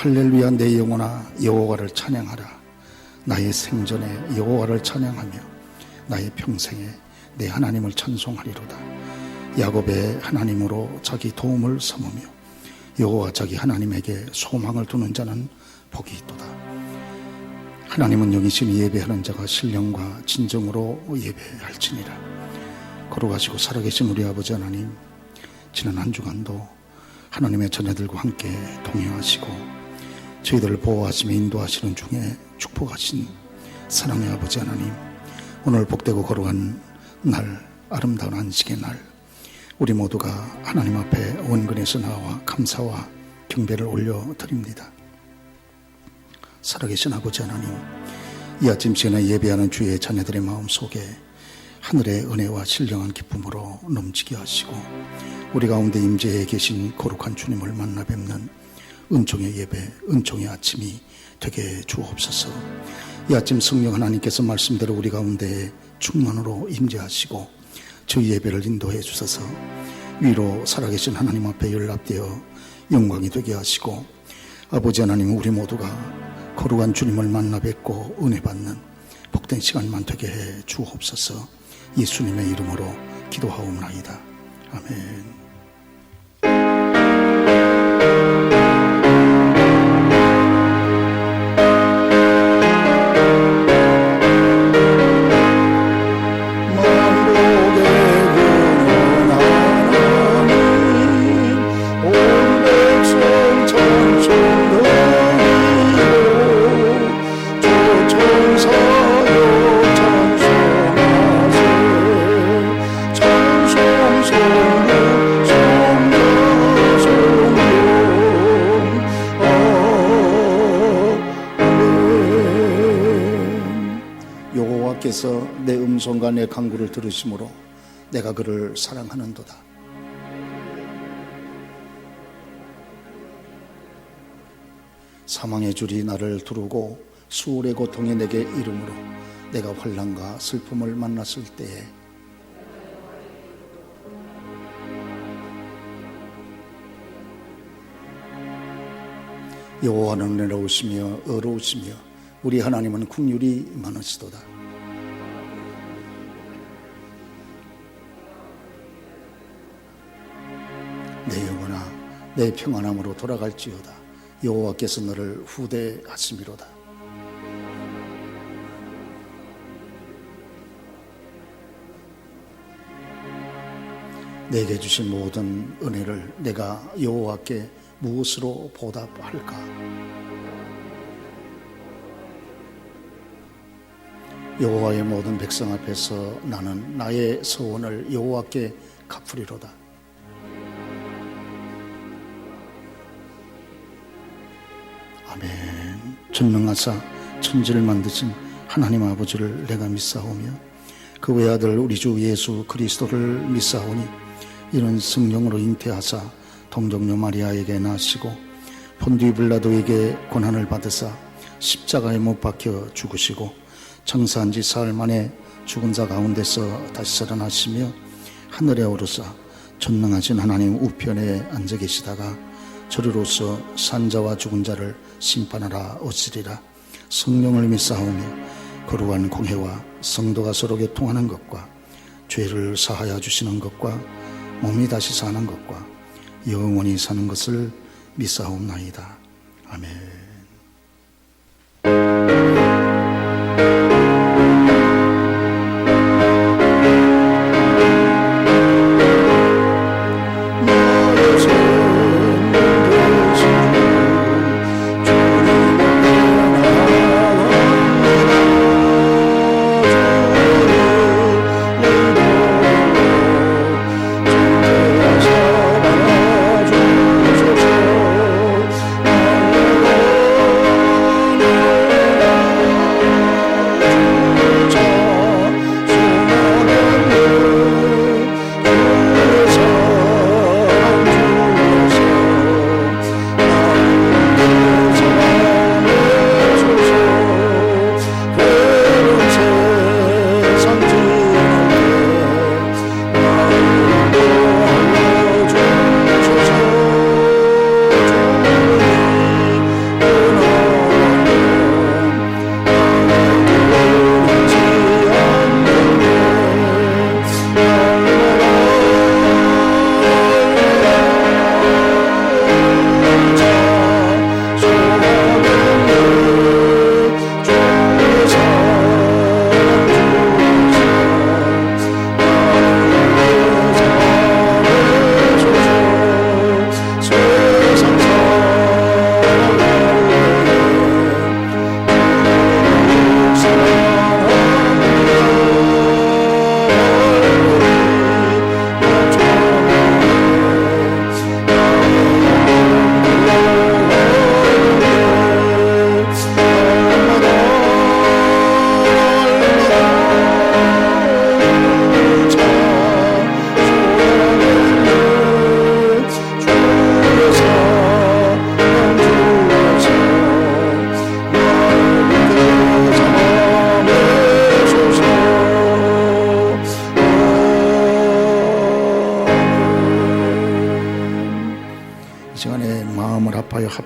할렐루야. 내 영혼아 여호와를 찬양하라. 나의 생전에 여호와를 찬양하며 나의 평생에 내 하나님을 찬송하리로다. 야곱의 하나님으로 자기 도움을 삼으며 여호와 자기 하나님에게 소망을 두는 자는 복이 있도다. 하나님은 영이심이 예배하는 자가 신령과 진정으로 예배할지니라. 걸어가시고 살아계신 우리 아버지 하나님, 지난 한 주간도 하나님의 자녀들과 함께 동행하시고 저희들을 보호하시며 인도하시는 중에 축복하신 사랑의 아버지 하나님, 오늘 복되고 걸어간 날, 아름다운 안식의 날, 우리 모두가 하나님 앞에 원근에서 나와 감사와 경배를 올려드립니다. 살아계신 아버지 하나님, 이 아침 시간에 예배하는 주의 자녀들의 마음속에 하늘의 은혜와 신령한 기쁨으로 넘치게 하시고 우리 가운데 임재해 계신 거룩한 주님을 만나 뵙는 은총의 예배, 은총의 아침이 되게 주옵소서. 이 아침 성령 하나님께서 말씀대로 우리 가운데 충만으로 임재하시고 저희 예배를 인도해 주셔서 위로 살아계신 하나님 앞에 연락되어 영광이 되게 하시고, 아버지 하나님, 우리 모두가 거룩한 주님을 만나 뵙고 은혜 받는 복된 시간만 되게 해 주옵소서. 예수님의 이름으로 기도하옵나이다. 아멘. 여호와께서 내 음성과 내 간구를 들으심으로 내가 그를 사랑하는도다. 사망의 줄이 나를 두르고 수월의 고통이 내게 이름으로 내가 환난과 슬픔을 만났을 때에 여호와는 은혜로우시며 의로우시며 우리 하나님은 긍휼이 많으시도다. 내 영혼아 내 평안함으로 돌아갈지어다. 여호와께서 너를 후대하심이로다. 내게 주신 모든 은혜를 내가 여호와께 무엇으로 보답할까? 여호와의 모든 백성 앞에서 나는 나의 서원을 여호와께 갚으리로다. 아멘. 전능하사 천지를 만드신 하나님 아버지를 내가 믿사오며 그 외아들 우리 주 예수 그리스도를 믿사오니 이는 성령으로 잉태하사 동정녀 마리아에게 나시고 본디오 빌라도에게 고난을 받으사 십자가에 못 박혀 죽으시고 장사한 지 사흘 만에 죽은 자 가운데서 다시 살아나시며 하늘에 오르사 전능하신 하나님 우편에 앉아 계시다가 저리로서 산자와 죽은 자를 심판하라 오시리라. 성령을 믿사오며 거룩한 공회와 성도가 서로 교통하는 것과 죄를 사하여 주시는 것과 몸이 다시 사는 것과 영원히 사는 것을 믿사옵나이다. 아멘.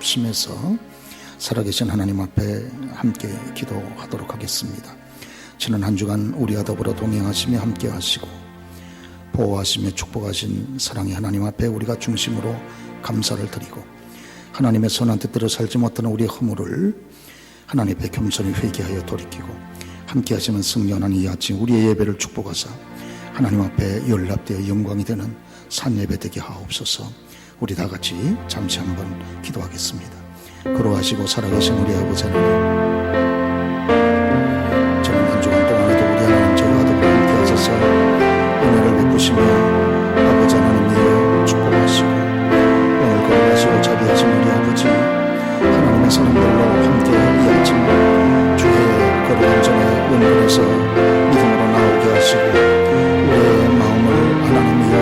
합심해서 살아계신 하나님 앞에 함께 기도하도록 하겠습니다. 지난 한 주간 우리와 더불어 동행하시며 함께 하시고 보호하시며 축복하신 사랑의 하나님 앞에 우리가 중심으로 감사를 드리고 하나님의 선한 뜻대로 살지 못하는 우리의 허물을 하나님 앞에 겸손히 회개하여 돌이키고 함께 하시는 승리하는 이 아침 우리의 예배를 축복하사 하나님 앞에 연락되어 영광이 되는 산예배 되게 하옵소서. 우리 다 같이 잠시 한번 기도하겠습니다. 걸어가시고 살아계신 우리 아버지 하나님, 저는 한 주간 동안에도 우리 하나님 저희와 더불어 함께 하셔서 은혜를 베푸시며 아버지 하나님이여 축복하시고 오늘 걸어가시고 자비하신 우리 아버지 하나님의 사람들로 함께 이 아침 주의 걸어간 전에 원문에서 믿음으로 나오게 하시고 우리의 마음을 하나님이여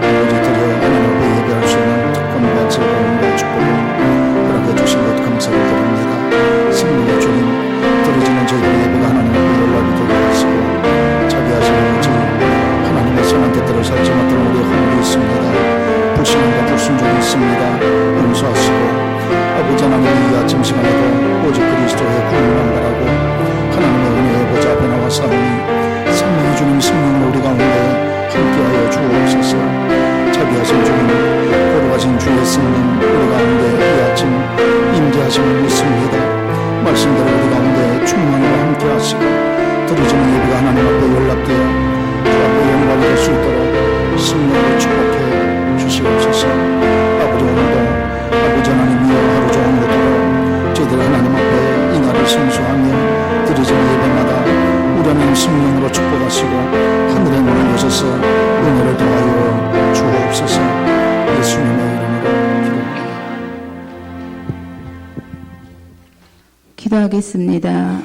아버지 드려 하나님 앞에 예배할 수 있는 특권과 즐거움과 축복을 허락해 주신 것 감사를 드립니다. 성령의 주님 드려지는 저희들의 예배가 하나님 앞에 연락이 되게 하시고 자비하신 아버지 하나님의 선한 뜻대로 살지 못하는 우리의 허물이 있습니다. 불신앙과 불순종이 있습니다. 용서하시고 아버지 하나님 이 아침 시간에도 오직 그리스도의 구원만 바라고 하나님의 은혜의 보좌 앞에 나와 싸우니 성령의 주님 성령을 우리 가운데 함께하여 주옵소서. 자비하신 주님 걸어가신 주의 성령 우리 가운데 이 아침 임재하심을 믿습니다. 말씀대로 우리 가운데 충만으로 함께하시고 드려지는 예배가 하나님 앞에 연락되어 주 앞에 영광이 될 수 있도록 성령으로 축복해 주시옵소서. 아버지 오늘도 아버지 하나님이여 하루 종일 못하고 저희들 하나님 앞에 이 날을 성수하며 드려지는 예배마다 우리 하나님 성령으로 축복하시고 하늘의 문을 여셔서 은혜를 더하여 주옵소서. 예수님의 이름으로 기도하겠습니다.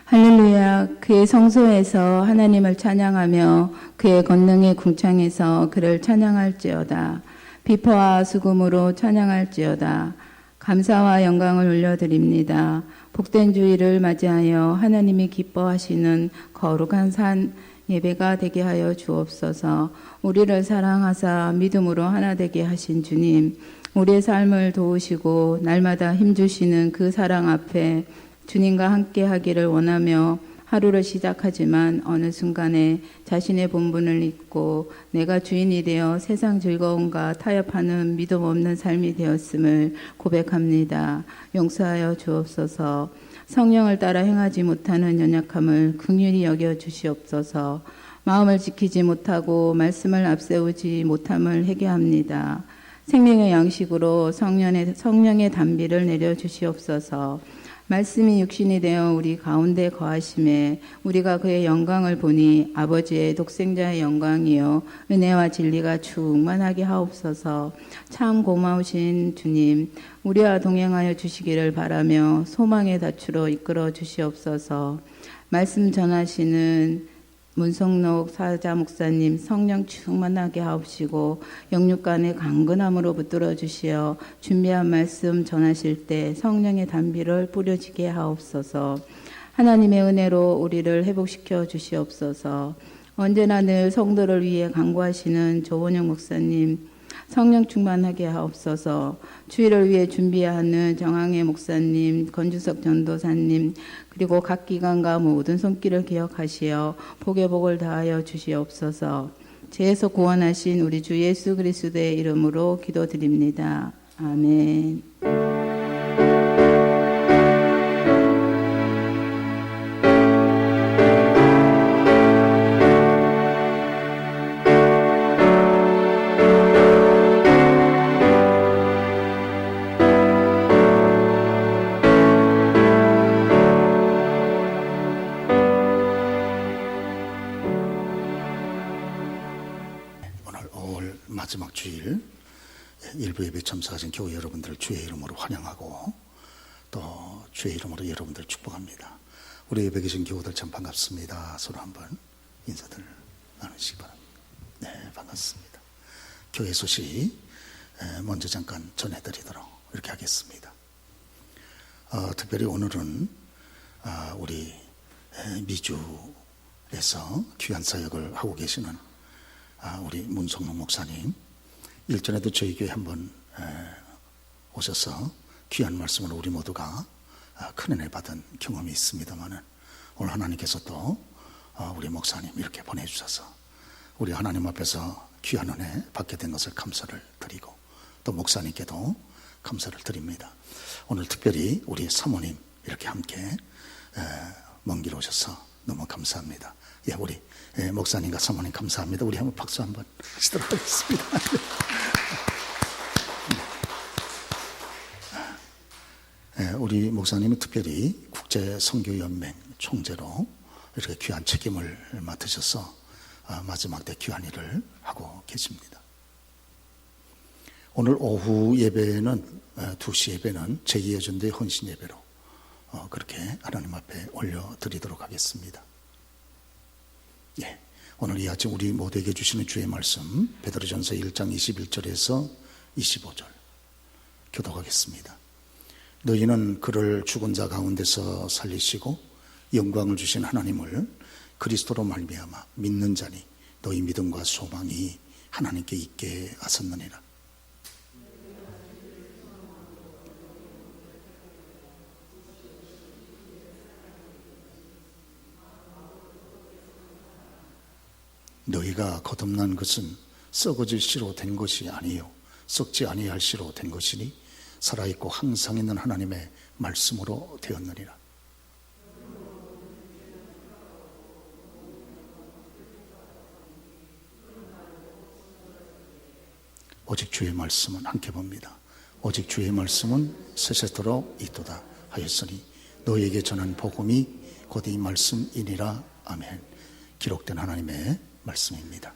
할렐루야. 그의 성소에서 하나님을 찬양하며 그의 권능의 궁창에서 그를 찬양할지어다. 비포와 수금으로 찬양할지어다. 감사와 영광을 올려드립니다. 복된 주일을 맞이하여 하나님이 기뻐하시는 거룩한 산 예배가 되게 하여 주옵소서. 우리를 사랑하사 믿음으로 하나 되게 하신 주님, 우리의 삶을 도우시고 날마다 힘주시는 그 사랑 앞에 주님과 함께 하기를 원하며 하루를 시작하지만 어느 순간에 자신의 본분을 잊고 내가 주인이 되어 세상 즐거움과 타협하는 믿음 없는 삶이 되었음을 고백합니다. 용서하여 주옵소서. 성령을 따라 행하지 못하는 연약함을 긍휼히 여겨 주시옵소서. 마음을 지키지 못하고 말씀을 앞세우지 못함을 회개합니다. 생명의 양식으로 성령의 단비를 내려 주시옵소서. 말씀이 육신이 되어 우리 가운데 거하심에 우리가 그의 영광을 보니 아버지의 독생자의 영광이요 은혜와 진리가 충만하게 하옵소서. 참 고마우신 주님, 우리와 동행하여 주시기를 바라며 소망의 닻으로 이끌어 주시옵소서. 말씀 전하시는 문성록 사자 목사님 성령 충만하게 하옵시고 영육간의 강건함으로 붙들어 주시어 준비한 말씀 전하실 때 성령의 단비를 뿌려지게 하옵소서. 하나님의 은혜로 우리를 회복시켜 주시옵소서. 언제나 늘 성도를 위해 간구하시는 조원영 목사님 성령 충만하게 하옵소서. 주일을 위해 준비하는 정항의 목사님, 권주석 전도사님, 그리고 각 기관과 모든 손길을 기억하시어 복의 복을 다하여 주시옵소서. 죄에서 구원하신 우리 주 예수 그리스도의 이름으로 기도드립니다. 아멘. 마지막 주일 일부 예배 참석하신 교회 여러분들을 주의 이름으로 환영하고 또 주의 이름으로 여러분들 축복합니다. 우리 예배 계신 교우들 참 반갑습니다. 서로 한번 인사들 나누시기 바랍니다. 네, 반갑습니다. 교회 소식 먼저 잠깐 전해드리도록 이렇게 하겠습니다. 특별히 오늘은 우리 미주에서 귀한 사역을 하고 계시는 우리 문성록 목사님, 일전에도 저희 교회 한번 오셔서 귀한 말씀을 우리 모두가 큰 은혜 받은 경험이 있습니다만은, 오늘 하나님께서 또 우리 목사님 이렇게 보내주셔서 우리 하나님 앞에서 귀한 은혜 받게 된 것을 감사를 드리고, 또 목사님께도 감사를 드립니다. 오늘 특별히 우리 사모님 이렇게 함께 먼 길 오셔서 너무 감사합니다. 예, 우리 목사님과 사모님 감사합니다. 우리 한번 박수 한번 하시도록 하겠습니다. 우리 목사님은 특별히 국제선교연맹 총재로 이렇게 귀한 책임을 맡으셔서 마지막 때 귀한 일을 하고 계십니다. 오늘 오후 예배는 2시 예배는 제2여전도의 헌신 예배로 그렇게 하나님 앞에 올려드리도록 하겠습니다. 예, 오늘 이 아침 우리 모두에게 주시는 주의 말씀 베드로전서 1장 21절에서 25절 교독하겠습니다. 너희는 그를 죽은 자 가운데서 살리시고 영광을 주신 하나님을 그리스도로 말미암아 믿는 자니 너희 믿음과 소망이 하나님께 있게 하셨느니라. 너희가 거듭난 것은 썩어질 씨로 된 것이 아니요 썩지 아니할 씨로 된 것이니 살아있고 항상 있는 하나님의 말씀으로 되었느니라. 오직 주의 말씀은 함께 봅니다. 오직 주의 말씀은 세세토록 있도다 하였으니 너희에게 전한 복음이 곧 이 말씀이니라. 아멘. 기록된 하나님의 말씀입니다.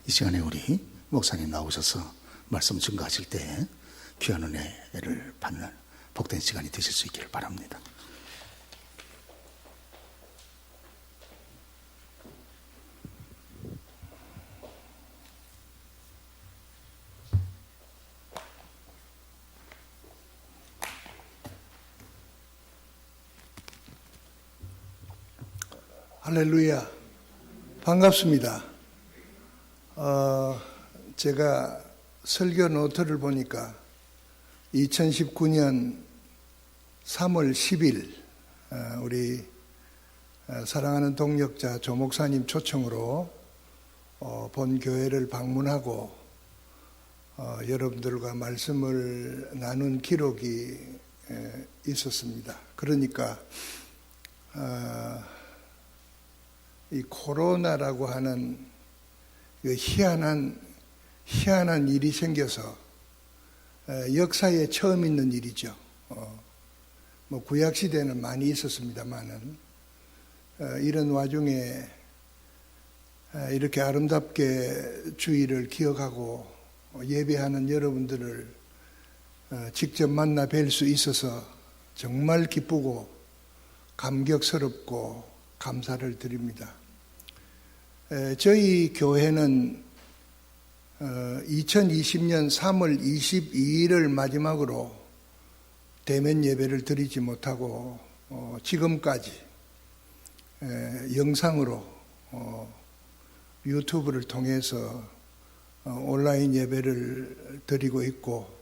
이 시간에 우리 목사님 나오셔서 말씀 증거하실 때 귀한 은혜를 받는 복된 시간이 되실 수 있기를 바랍니다. 할렐루야. 반갑습니다. 제가 설교 노트를 보니까 2019년 3월 10일 우리 사랑하는 동역자 조 목사님 초청으로 본 교회를 방문하고 여러분들과 말씀을 나눈 기록이 있었습니다. 그러니까 이 코로나라고 하는 그 희한한 일이 생겨서 역사에 처음 있는 일이죠. 뭐 구약 시대는 많이 있었습니다만은 이런 와중에 이렇게 아름답게 주일을 기억하고 예배하는 여러분들을 직접 만나 뵐 수 있어서 정말 기쁘고 감격스럽고 감사를 드립니다. 저희 교회는 2020년 3월 22일을 마지막으로 대면 예배를 드리지 못하고 지금까지 영상으로 유튜브를 통해서 온라인 예배를 드리고 있고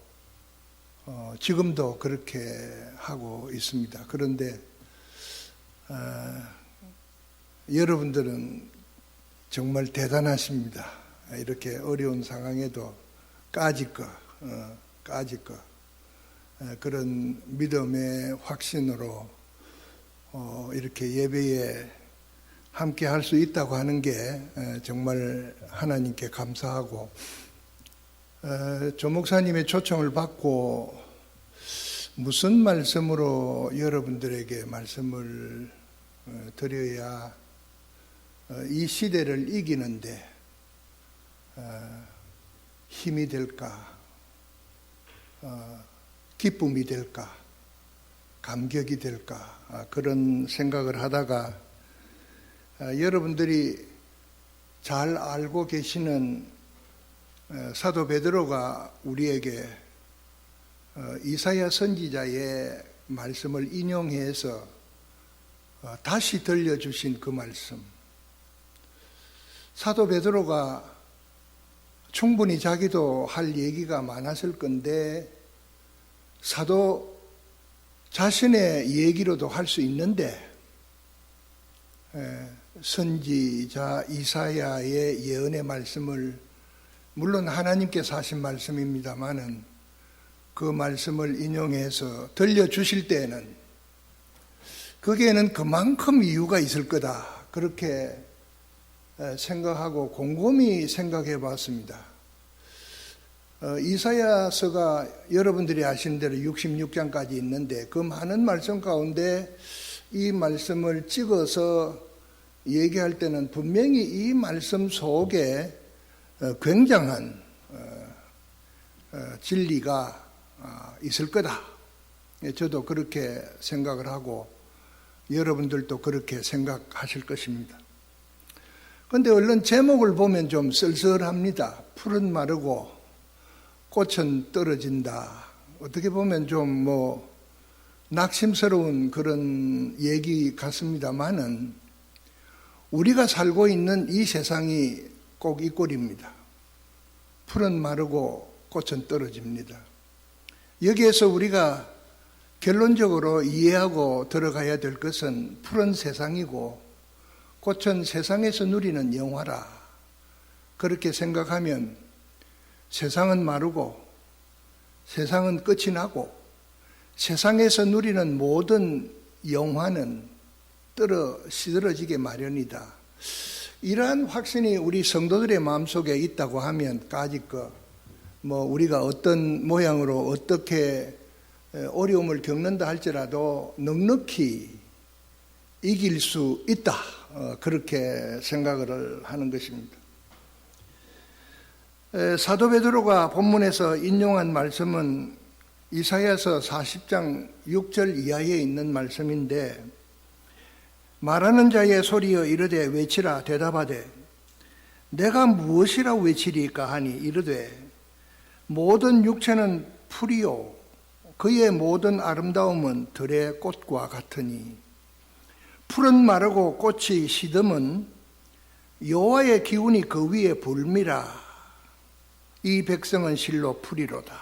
지금도 그렇게 하고 있습니다. 그런데 여러분들은 정말 대단하십니다. 이렇게 어려운 상황에도 까짓거 그런 믿음의 확신으로 이렇게 예배에 함께 할 수 있다고 하는 게 정말 하나님께 감사하고 조 목사님의 초청을 받고 무슨 말씀으로 여러분들에게 말씀을 드려야 이 시대를 이기는데 힘이 될까, 기쁨이 될까, 감격이 될까 그런 생각을 하다가 여러분들이 잘 알고 계시는 사도 베드로가 우리에게 이사야 선지자의 말씀을 인용해서 다시 들려주신 그 말씀. 사도 베드로가 충분히 자기도 할 얘기가 많았을 건데 사도 자신의 얘기로도 할 수 있는데 선지자 이사야의 예언의 말씀을 물론 하나님께서 하신 말씀입니다마는 그 말씀을 인용해서 들려주실 때에는 거기에는 그만큼 이유가 있을 거다 그렇게 생각하고 곰곰이 생각해 봤습니다. 이사야서가 여러분들이 아시는 대로 66장까지 있는데 그 많은 말씀 가운데 이 말씀을 찍어서 얘기할 때는 분명히 이 말씀 속에 굉장한 진리가 있을 거다. 저도 그렇게 생각을 하고 여러분들도 그렇게 생각하실 것입니다. 그런데 얼른 제목을 보면 좀 쓸쓸합니다. 풀은 마르고 꽃은 떨어진다. 어떻게 보면 좀 낙심스러운 그런 얘기 같습니다만은 우리가 살고 있는 이 세상이 꼭 이 꼴입니다. 풀은 마르고 꽃은 떨어집니다. 여기에서 우리가 결론적으로 이해하고 들어가야 될 것은 풀은 세상이고 꽃은 세상에서 누리는 영화라. 그렇게 생각하면 세상은 마르고 세상은 끝이 나고 세상에서 누리는 모든 영화는 시들어지게 마련이다. 이러한 확신이 우리 성도들의 마음속에 있다고 하면 까짓거 우리가 어떤 모양으로 어떻게 어려움을 겪는다 할지라도 넉넉히 이길 수 있다. 그렇게 생각을 하는 것입니다. 사도 베드로가 본문에서 인용한 말씀은 이사야서 40장 6절 이하에 있는 말씀인데 말하는 자의 소리여 이르되 외치라 대답하되 내가 무엇이라 외치리까 하니 이르되 모든 육체는 풀이요 그의 모든 아름다움은 들의 꽃과 같으니 풀은 마르고 꽃이 시듬은 여호와의 기운이 그 위에 불미라 이 백성은 실로 풀이로다.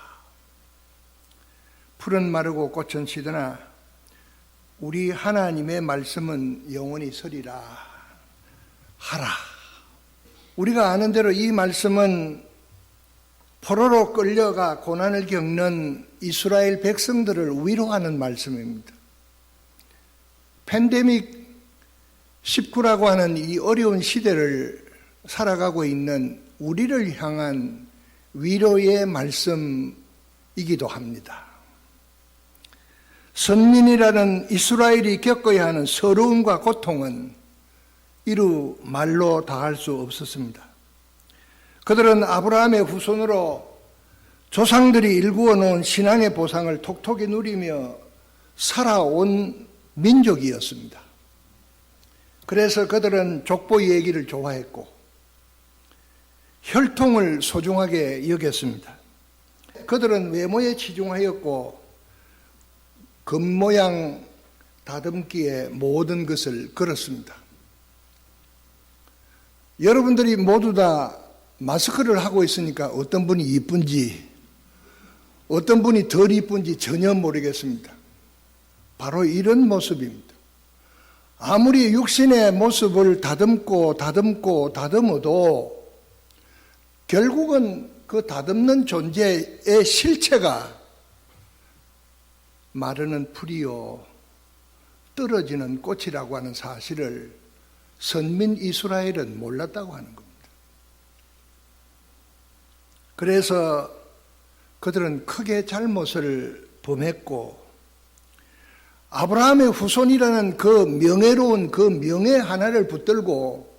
풀은 마르고 꽃은 시드나 우리 하나님의 말씀은 영원히 서리라 하라. 우리가 아는 대로 이 말씀은 포로로 끌려가 고난을 겪는 이스라엘 백성들을 위로하는 말씀입니다. 팬데믹 19라고 하는 이 어려운 시대를 살아가고 있는 우리를 향한 위로의 말씀이기도 합니다. 선민이라는 이스라엘이 겪어야 하는 서러움과 고통은 이루 말로 다할 수 없었습니다. 그들은 아브라함의 후손으로 조상들이 일구어 놓은 신앙의 보상을 톡톡히 누리며 살아온 민족이었습니다. 그래서 그들은 족보 얘기를 좋아했고 혈통을 소중하게 여겼습니다. 그들은 외모에 치중하였고 겉모양 다듬기에 모든 것을 걸었습니다. 여러분들이 모두 다 마스크를 하고 있으니까 어떤 분이 이쁜지 어떤 분이 덜 이쁜지 전혀 모르겠습니다. 바로 이런 모습입니다. 아무리 육신의 모습을 다듬어도 결국은 그 다듬는 존재의 실체가 마르는 풀이요 떨어지는 꽃이라고 하는 사실을 선민 이스라엘은 몰랐다고 하는 겁니다. 그래서 그들은 크게 잘못을 범했고 아브라함의 후손이라는 그 명예로운 그 명예 하나를 붙들고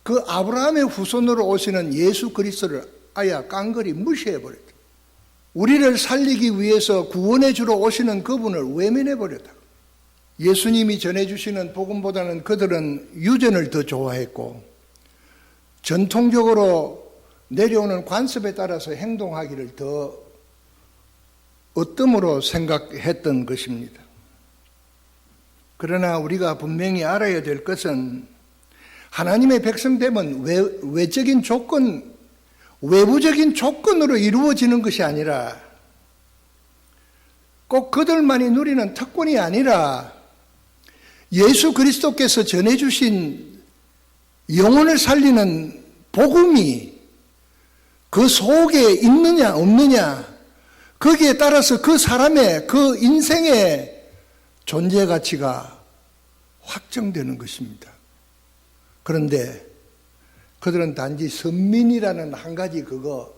그 아브라함의 후손으로 오시는 예수 그리스도를 아예 깡그리 무시해버렸다. 우리를 살리기 위해서 구원해 주러 오시는 그분을 외면해버렸다. 예수님이 전해주시는 복음보다는 그들은 유전을 더 좋아했고 전통적으로 내려오는 관습에 따라서 행동하기를 더 어뜸으로 생각했던 것입니다. 그러나 우리가 분명히 알아야 될 것은 하나님의 백성됨은 외적인 조건, 외부적인 조건으로 이루어지는 것이 아니라 꼭 그들만이 누리는 특권이 아니라 예수 그리스도께서 전해주신 영혼을 살리는 복음이 그 속에 있느냐 없느냐 거기에 따라서 그 사람의 그 인생의 존재 가치가 확정되는 것입니다. 그런데 그들은 단지 선민이라는 한 가지 그거,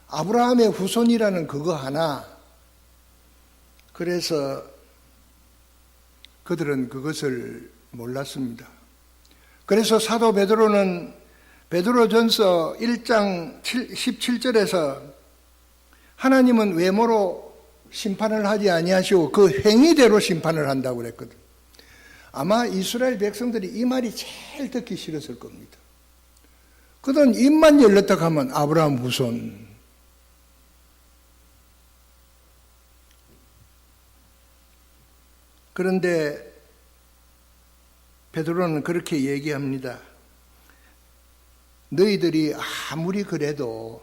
아브라함의 후손이라는 그거 하나, 그래서 그들은 그것을 몰랐습니다. 그래서 사도 베드로는 베드로전서 1장 17절에서 하나님은 외모로 심판을 하지 아니하시고 그 행위대로 심판을 한다고 그랬거든. 아마 이스라엘 백성들이 이 말이 제일 듣기 싫었을 겁니다. 그들은 입만 열렸다 하면 아브라함 후손. 그런데 베드로는 그렇게 얘기합니다. 너희들이 아무리 그래도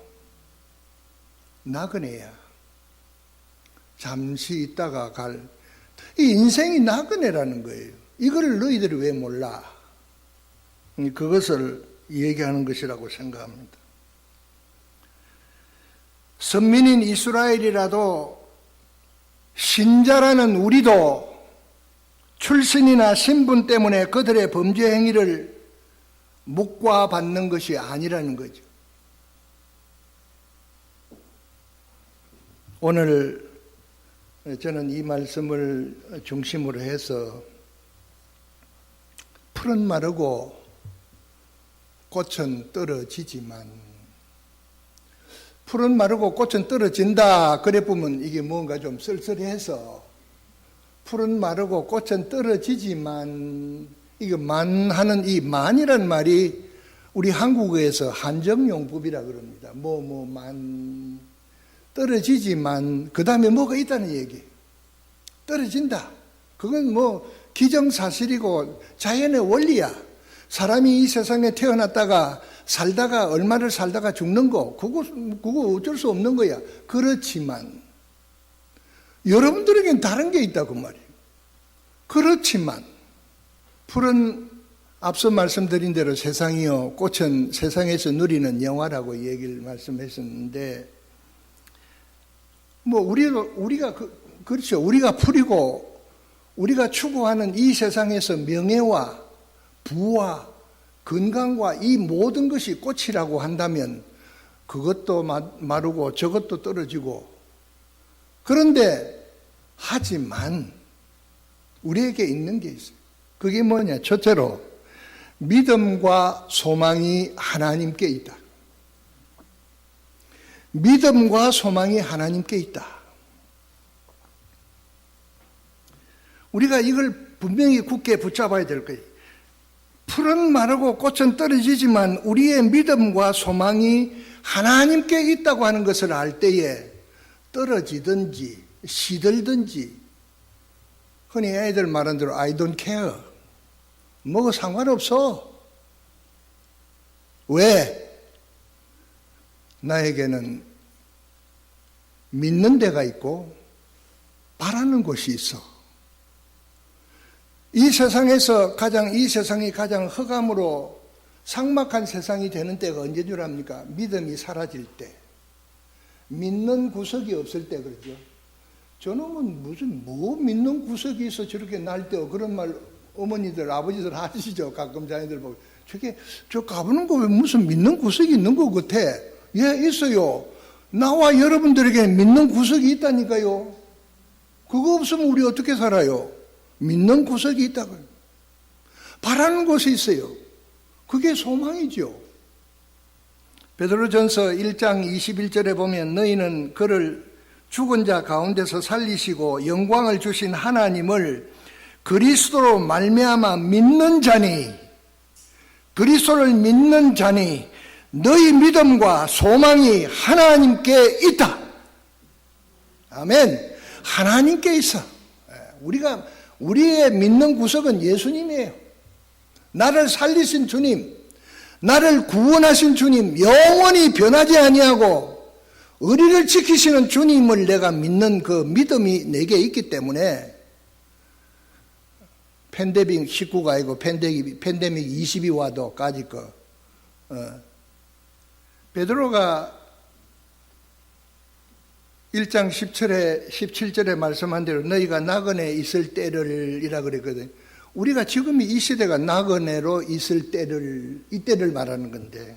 나그네야. 잠시 있다가 이 인생이 나그네라는 거예요. 이걸 너희들이 왜 몰라? 그것을 얘기하는 것이라고 생각합니다. 선민인 이스라엘이라도 신자라는 우리도 출신이나 신분 때문에 그들의 범죄 행위를 묵과받는 것이 아니라는 거죠. 오늘 저는 이 말씀을 중심으로 해서 풀은 마르고 꽃은 떨어지지만, 풀은 마르고 꽃은 떨어진다 그래 보면 이게 뭔가 좀 쓸쓸해서 풀은 마르고 꽃은 떨어지지만, 이거 만하는 이 만이란 말이 우리 한국어에서 한정용법이라 그럽니다. 만 떨어지지만 그 다음에 뭐가 있다는 얘기. 떨어진다. 그건 기정사실이고 자연의 원리야. 사람이 이 세상에 태어났다가 살다가 얼마를 살다가 죽는 거 그거 어쩔 수 없는 거야. 그렇지만 여러분들에겐 다른 게 있다고 말이에요. 그렇지만 풀은 앞서 말씀드린 대로 세상이요, 꽃은 세상에서 누리는 영화라고 얘기를 말씀했었는데, 그렇죠. 우리가 풀이고, 우리가 추구하는 이 세상에서 명예와 부와 건강과 이 모든 것이 꽃이라고 한다면, 그것도 마르고 저것도 떨어지고, 그런데, 하지만, 우리에게 있는 게 있어요. 그게 뭐냐? 첫째로, 믿음과 소망이 하나님께 있다. 믿음과 소망이 하나님께 있다. 우리가 이걸 분명히 굳게 붙잡아야 될 거예요. 풀은 마르고 꽃은 떨어지지만 우리의 믿음과 소망이 하나님께 있다고 하는 것을 알 때에 떨어지든지 시들든지, 흔히 애들 말하는 대로 I don't care, 뭐가 상관없어. 왜? 나에게는 믿는 데가 있고 바라는 곳이 있어. 이 세상이 가장 흑암으로 삭막한 세상이 되는 때가 언제인 줄 압니까? 믿음이 사라질 때, 믿는 구석이 없을 때. 그러죠. 저놈은 뭐 믿는 구석이 있어 저렇게 날때어, 그런 말 어머니들 아버지들 하시죠. 가끔 자녀들 보고, 저 가보는 거 왜 무슨 믿는 구석이 있는 것 같아? 예, 있어요. 나와 여러분들에게 믿는 구석이 있다니까요. 그거 없으면 우리 어떻게 살아요? 믿는 구석이 있다고요. 바라는 곳이 있어요. 그게 소망이죠. 베드로전서 1장 21절에 보면, 너희는 그를 죽은 자 가운데서 살리시고 영광을 주신 하나님을 그리스도로 말미암아 믿는 자니, 그리스도를 믿는 자니 너희 믿음과 소망이 하나님께 있다. 아멘. 하나님께 있어. 우리의 믿는 구석은 예수님이에요. 나를 살리신 주님, 나를 구원하신 주님, 영원히 변하지 아니하고 의리를 지키시는 주님을 내가 믿는 그 믿음이 내게 있기 때문에, 팬데믹 19가 아니고 팬데믹 20이 와도 까짓 거. 베드로가 1장 17절에 말씀한 대로 너희가 나그네에 있을 때를 이라 그랬거든. 우리가 지금 이 시대가 나그네로 있을 때를, 이때를 말하는 건데,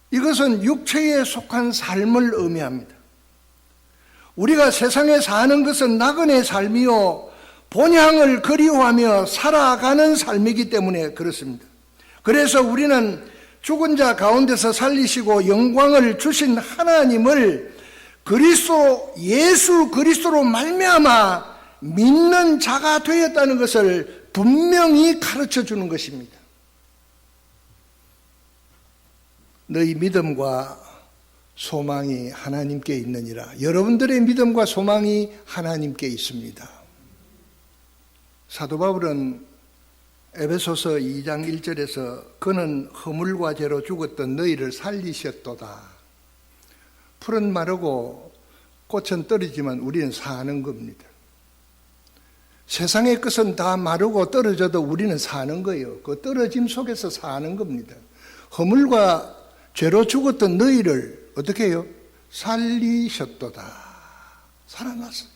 이것은 육체에 속한 삶을 의미합니다. 우리가 세상에 사는 것은 나그네의 삶이요, 본향을 그리워하며 살아가는 삶이기 때문에 그렇습니다. 그래서 우리는 죽은 자 가운데서 살리시고 영광을 주신 하나님을 예수 그리스도로 말미암아 믿는 자가 되었다는 것을 분명히 가르쳐 주는 것입니다. 너희 믿음과 소망이 하나님께 있느니라. 여러분들의 믿음과 소망이 하나님께 있습니다. 사도 바울은 에베소서 2장 1절에서 그는 허물과 죄로 죽었던 너희를 살리셨도다. 풀은 마르고 꽃은 떨어지지만 우리는 사는 겁니다. 세상의 것은 다 마르고 떨어져도 우리는 사는 거예요. 그 떨어짐 속에서 사는 겁니다. 허물과 죄로 죽었던 너희를 어떻게 해요? 살리셨도다. 살아났어요.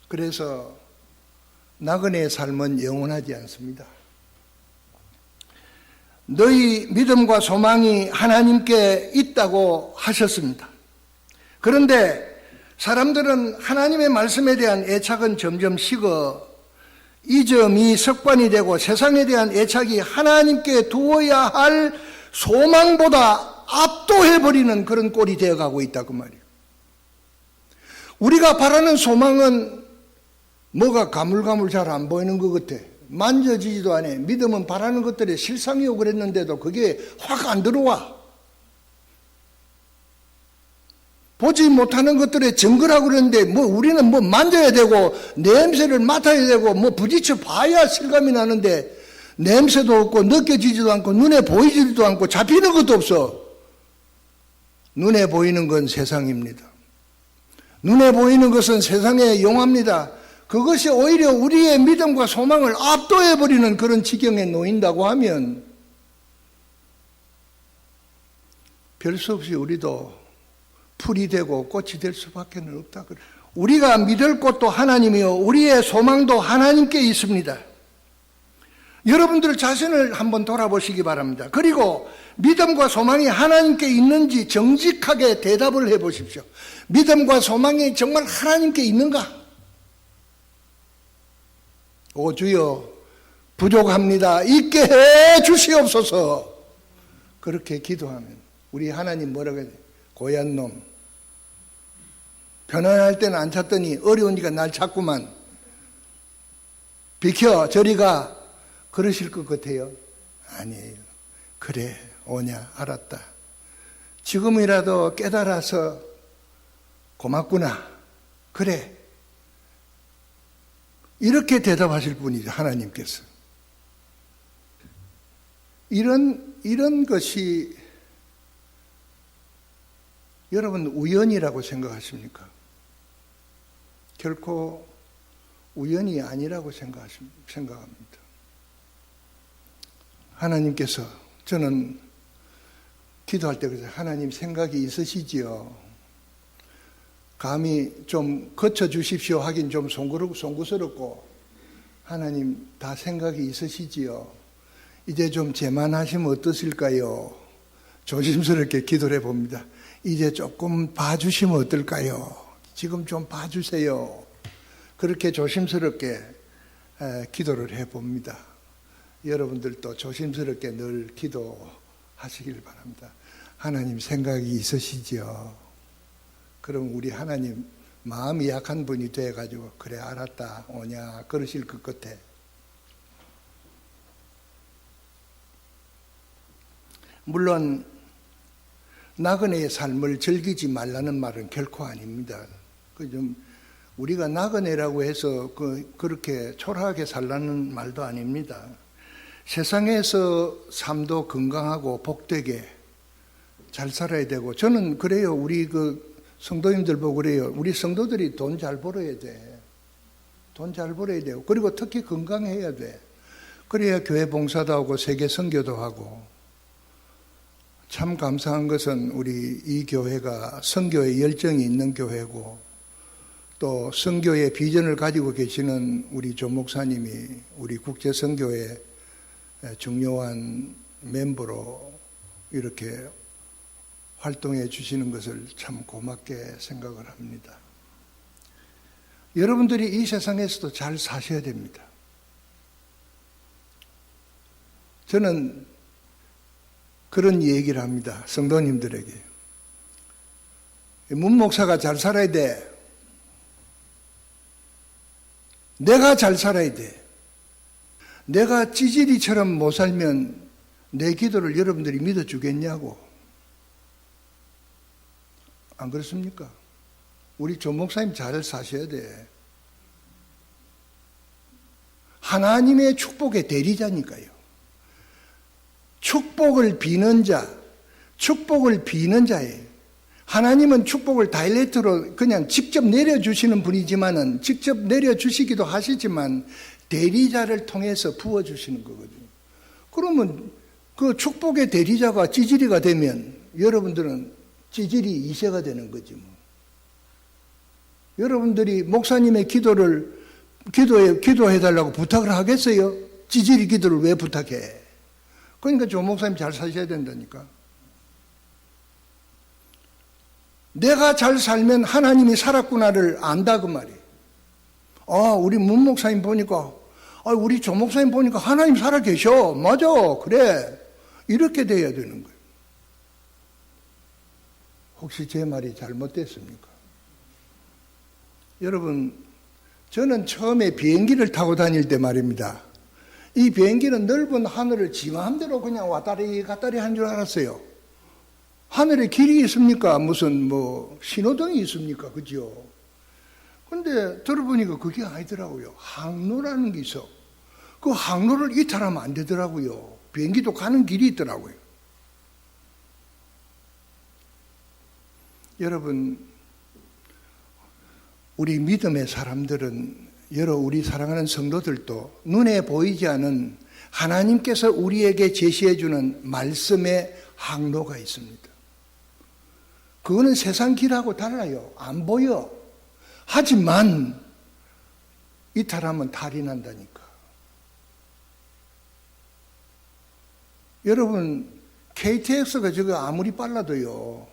그래서 나그네의 삶은 영원하지 않습니다. 너희 믿음과 소망이 하나님께 있다고 하셨습니다. 그런데 사람들은 하나님의 말씀에 대한 애착은 점점 식어 이 점이 습관이 되고 세상에 대한 애착이 하나님께 두어야 할 소망보다 압도해버리는 그런 꼴이 되어가고 있다 그 말이에요. 우리가 바라는 소망은 뭐가 가물가물 잘 안 보이는 것 같아. 만져지지도 않아. 믿음은 바라는 것들이 실상이요 그랬는데도 그게 확 안 들어와. 보지 못하는 것들에 증거라고 그러는데 우리는 만져야 되고 냄새를 맡아야 되고 부딪혀 봐야 실감이 나는데 냄새도 없고 느껴지지도 않고 눈에 보이지도 않고 잡히는 것도 없어. 눈에 보이는 건 세상입니다. 눈에 보이는 것은 세상의 용합니다. 그것이 오히려 우리의 믿음과 소망을 압도해버리는 그런 지경에 놓인다고 하면 별 수 없이 우리도 풀이 되고 꽃이 될 수밖에 없다. 우리가 믿을 곳도 하나님이요 우리의 소망도 하나님께 있습니다. 여러분들 자신을 한번 돌아보시기 바랍니다. 그리고 믿음과 소망이 하나님께 있는지 정직하게 대답을 해보십시오. 믿음과 소망이 정말 하나님께 있는가? 오 주여 부족합니다. 있게 해 주시옵소서. 그렇게 기도하면 우리 하나님 뭐라고 해야 돼? 고얀 놈. 편안할 때는 안 찾더니 어려우니까 날 찾구만. 비켜 저리가. 그러실 것 같아요? 아니에요. 그래 오냐 알았다. 지금이라도 깨달아서 고맙구나. 그래. 이렇게 대답하실 분이죠. 하나님께서. 이런 것이 여러분 우연이라고 생각하십니까? 결코 우연이 아니라고 생각합니다. 하나님께서 저는 기도할 때 그래서 하나님 생각이 있으시지요. 감히 좀 거쳐주십시오 하긴 좀 송구스럽고 하나님 다 생각이 있으시지요. 이제 좀 제만하시면 어떠실까요? 조심스럽게 기도를 해봅니다. 이제 조금 봐주시면 어떨까요? 지금 좀 봐주세요. 그렇게 조심스럽게 기도를 해봅니다. 여러분들도 조심스럽게 늘 기도하시길 바랍니다. 하나님 생각이 있으시지요. 그럼 우리 하나님 마음이 약한 분이 돼가지고 그래 알았다 오냐 그러실 것 같아. 물론 나그네의 삶을 즐기지 말라는 말은 결코 아닙니다. 우리가 나그네라고 해서 그렇게 초라하게 살라는 말도 아닙니다. 세상에서 삶도 건강하고 복되게 잘 살아야 되고 저는 그래요. 우리 성도님들 보고 그래요. 우리 성도들이 돈 잘 벌어야 돼. 돈 잘 벌어야 돼요. 그리고 특히 건강해야 돼. 그래야 교회 봉사도 하고 세계 선교도 하고. 참 감사한 것은 우리 이 교회가 선교에 열정이 있는 교회고 또 선교의 비전을 가지고 계시는 우리 조 목사님이 우리 국제 선교의 중요한 멤버로 이렇게 활동해 주시는 것을 참 고맙게 생각을 합니다. 여러분들이 이 세상에서도 잘 사셔야 됩니다. 저는 그런 얘기를 합니다. 성도님들에게. 문 목사가 잘 살아야 돼. 내가 잘 살아야 돼. 내가 찌질이처럼 못 살면 내 기도를 여러분들이 믿어주겠냐고. 안 그렇습니까? 우리 조 목사님 잘 사셔야 돼. 하나님의 축복의 대리자니까요. 축복을 비는 자예요. 하나님은 축복을 다일렉트로 그냥 직접 내려주시는 분이지만은 직접 내려주시기도 하시지만 대리자를 통해서 부어주시는 거거든요. 그러면 그 축복의 대리자가 찌질이가 되면 여러분들은 찌질이 2세가 되는 거지 뭐. 여러분들이 목사님의 기도해달라고 부탁을 하겠어요? 찌질이 기도를 왜 부탁해? 그러니까 조 목사님 잘 사셔야 된다니까. 내가 잘 살면 하나님이 살았구나를 안다 그 말이에요. 우리 문 목사님 보니까 우리 조 목사님 보니까 하나님 살아 계셔. 맞아. 그래. 이렇게 돼야 되는 거예요. 혹시 제 말이 잘못됐습니까? 여러분, 저는 처음에 비행기를 타고 다닐 때 말입니다. 이 비행기는 넓은 하늘을 지 마음대로 그냥 왔다리 갔다리 한 줄 알았어요. 하늘에 길이 있습니까? 무슨 신호등이 있습니까? 그죠? 근데 들어보니까 그게 아니더라고요. 항로라는 게 있어. 그 항로를 이탈하면 안 되더라고요. 비행기도 가는 길이 있더라고요. 여러분, 우리 믿음의 사람들은 우리 사랑하는 성도들도 눈에 보이지 않은 하나님께서 우리에게 제시해 주는 말씀의 항로가 있습니다. 그거는 세상 길하고 달라요. 안 보여. 하지만 이탈하면 탈이 난다니까. 여러분, KTX가 저거 아무리 빨라도요,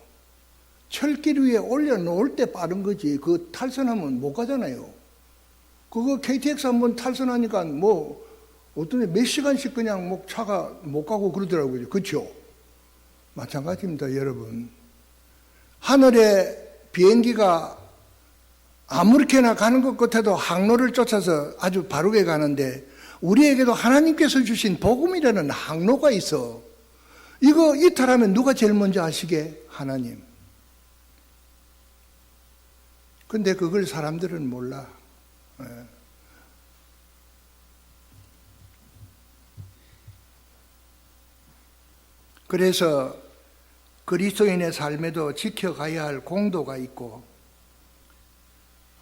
철길 위에 올려놓을 때 빠른 거지, 그 탈선하면 못 가잖아요. 그거 KTX 한번 탈선하니까 어떤 몇 시간씩 그냥 차가 못 가고 그러더라고요. 그렇죠? 마찬가지입니다, 여러분. 하늘에 비행기가 아무렇게나 가는 것 같아도 항로를 쫓아서 아주 바르게 가는데 우리에게도 하나님께서 주신 복음이라는 항로가 있어. 이거 이탈하면 누가 제일 먼저 아시게? 하나님. 근데 그걸 사람들은 몰라. 그래서 그리스도인의 삶에도 지켜가야 할 공도가 있고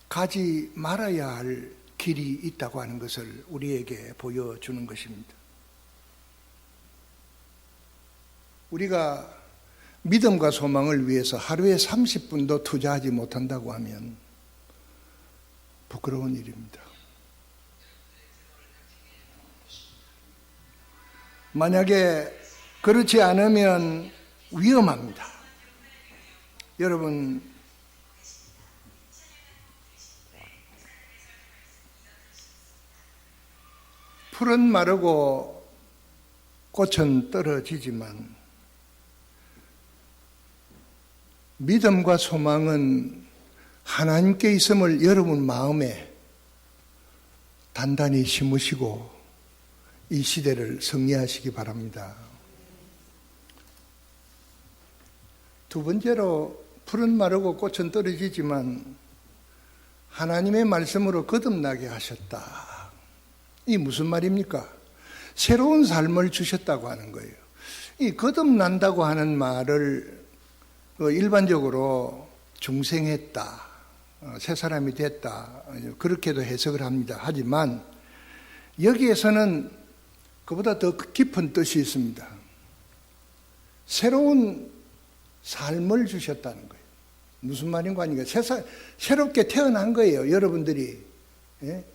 가지 말아야 할 길이 있다고 하는 것을 우리에게 보여주는 것입니다. 우리가 믿음과 소망을 위해서 하루에 30분도 투자하지 못한다고 하면 부끄러운 일입니다. 만약에 그렇지 않으면 위험합니다. 여러분, 풀은 마르고 꽃은 떨어지지만 믿음과 소망은 하나님께 있음을 여러분 마음에 단단히 심으시고 이 시대를 승리하시기 바랍니다. 두 번째로, 풀은 마르고 꽃은 떨어지지만 하나님의 말씀으로 거듭나게 하셨다. 이 무슨 말입니까? 새로운 삶을 주셨다고 하는 거예요. 이 거듭난다고 하는 말을 일반적으로 중생했다, 새 사람이 됐다, 그렇게도 해석을 합니다. 하지만 여기에서는 그보다 더 깊은 뜻이 있습니다. 새로운 삶을 주셨다는 거예요. 무슨 말인가 하니까 새롭게 태어난 거예요, 여러분들이. 예?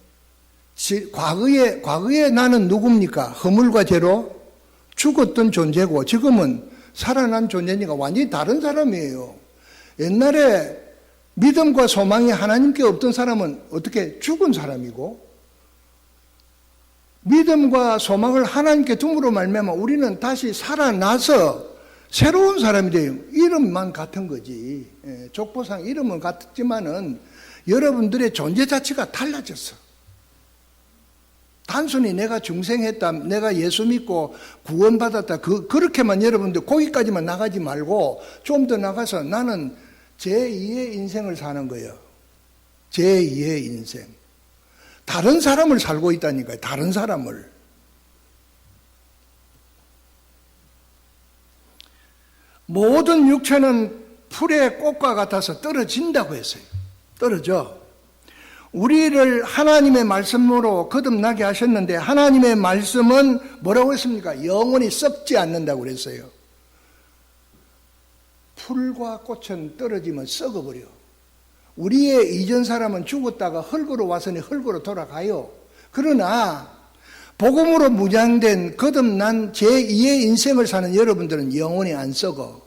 과거에 나는 누굽니까? 허물과 죄로 죽었던 존재고 지금은 살아난 존재니까 완전히 다른 사람이에요. 옛날에 믿음과 소망이 하나님께 없던 사람은 어떻게 죽은 사람이고, 믿음과 소망을 하나님께 둠으로 말미암아 우리는 다시 살아나서 새로운 사람이 돼요. 이름만 같은 거지. 족보상 이름은 같지만은 여러분들의 존재 자체가 달라졌어. 단순히 내가 중생했다, 내가 예수 믿고 구원받았다, 그렇게만 여러분들 거기까지만 나가지 말고 좀 더 나가서 나는 제2의 인생을 사는 거예요. 제2의 인생. 다른 사람을 살고 있다니까요. 다른 사람을. 모든 육체는 풀의 꽃과 같아서 떨어진다고 했어요. 떨어져. 우리를 하나님의 말씀으로 거듭나게 하셨는데 하나님의 말씀은 뭐라고 했습니까? 영원히 썩지 않는다고 그랬어요. 풀과 꽃은 떨어지면 썩어버려. 우리의 이전 사람은 죽었다가 흙으로 와서는 흙으로 돌아가요. 그러나 복음으로 무장된 거듭난 제2의 인생을 사는 여러분들은 영원히 안 썩어.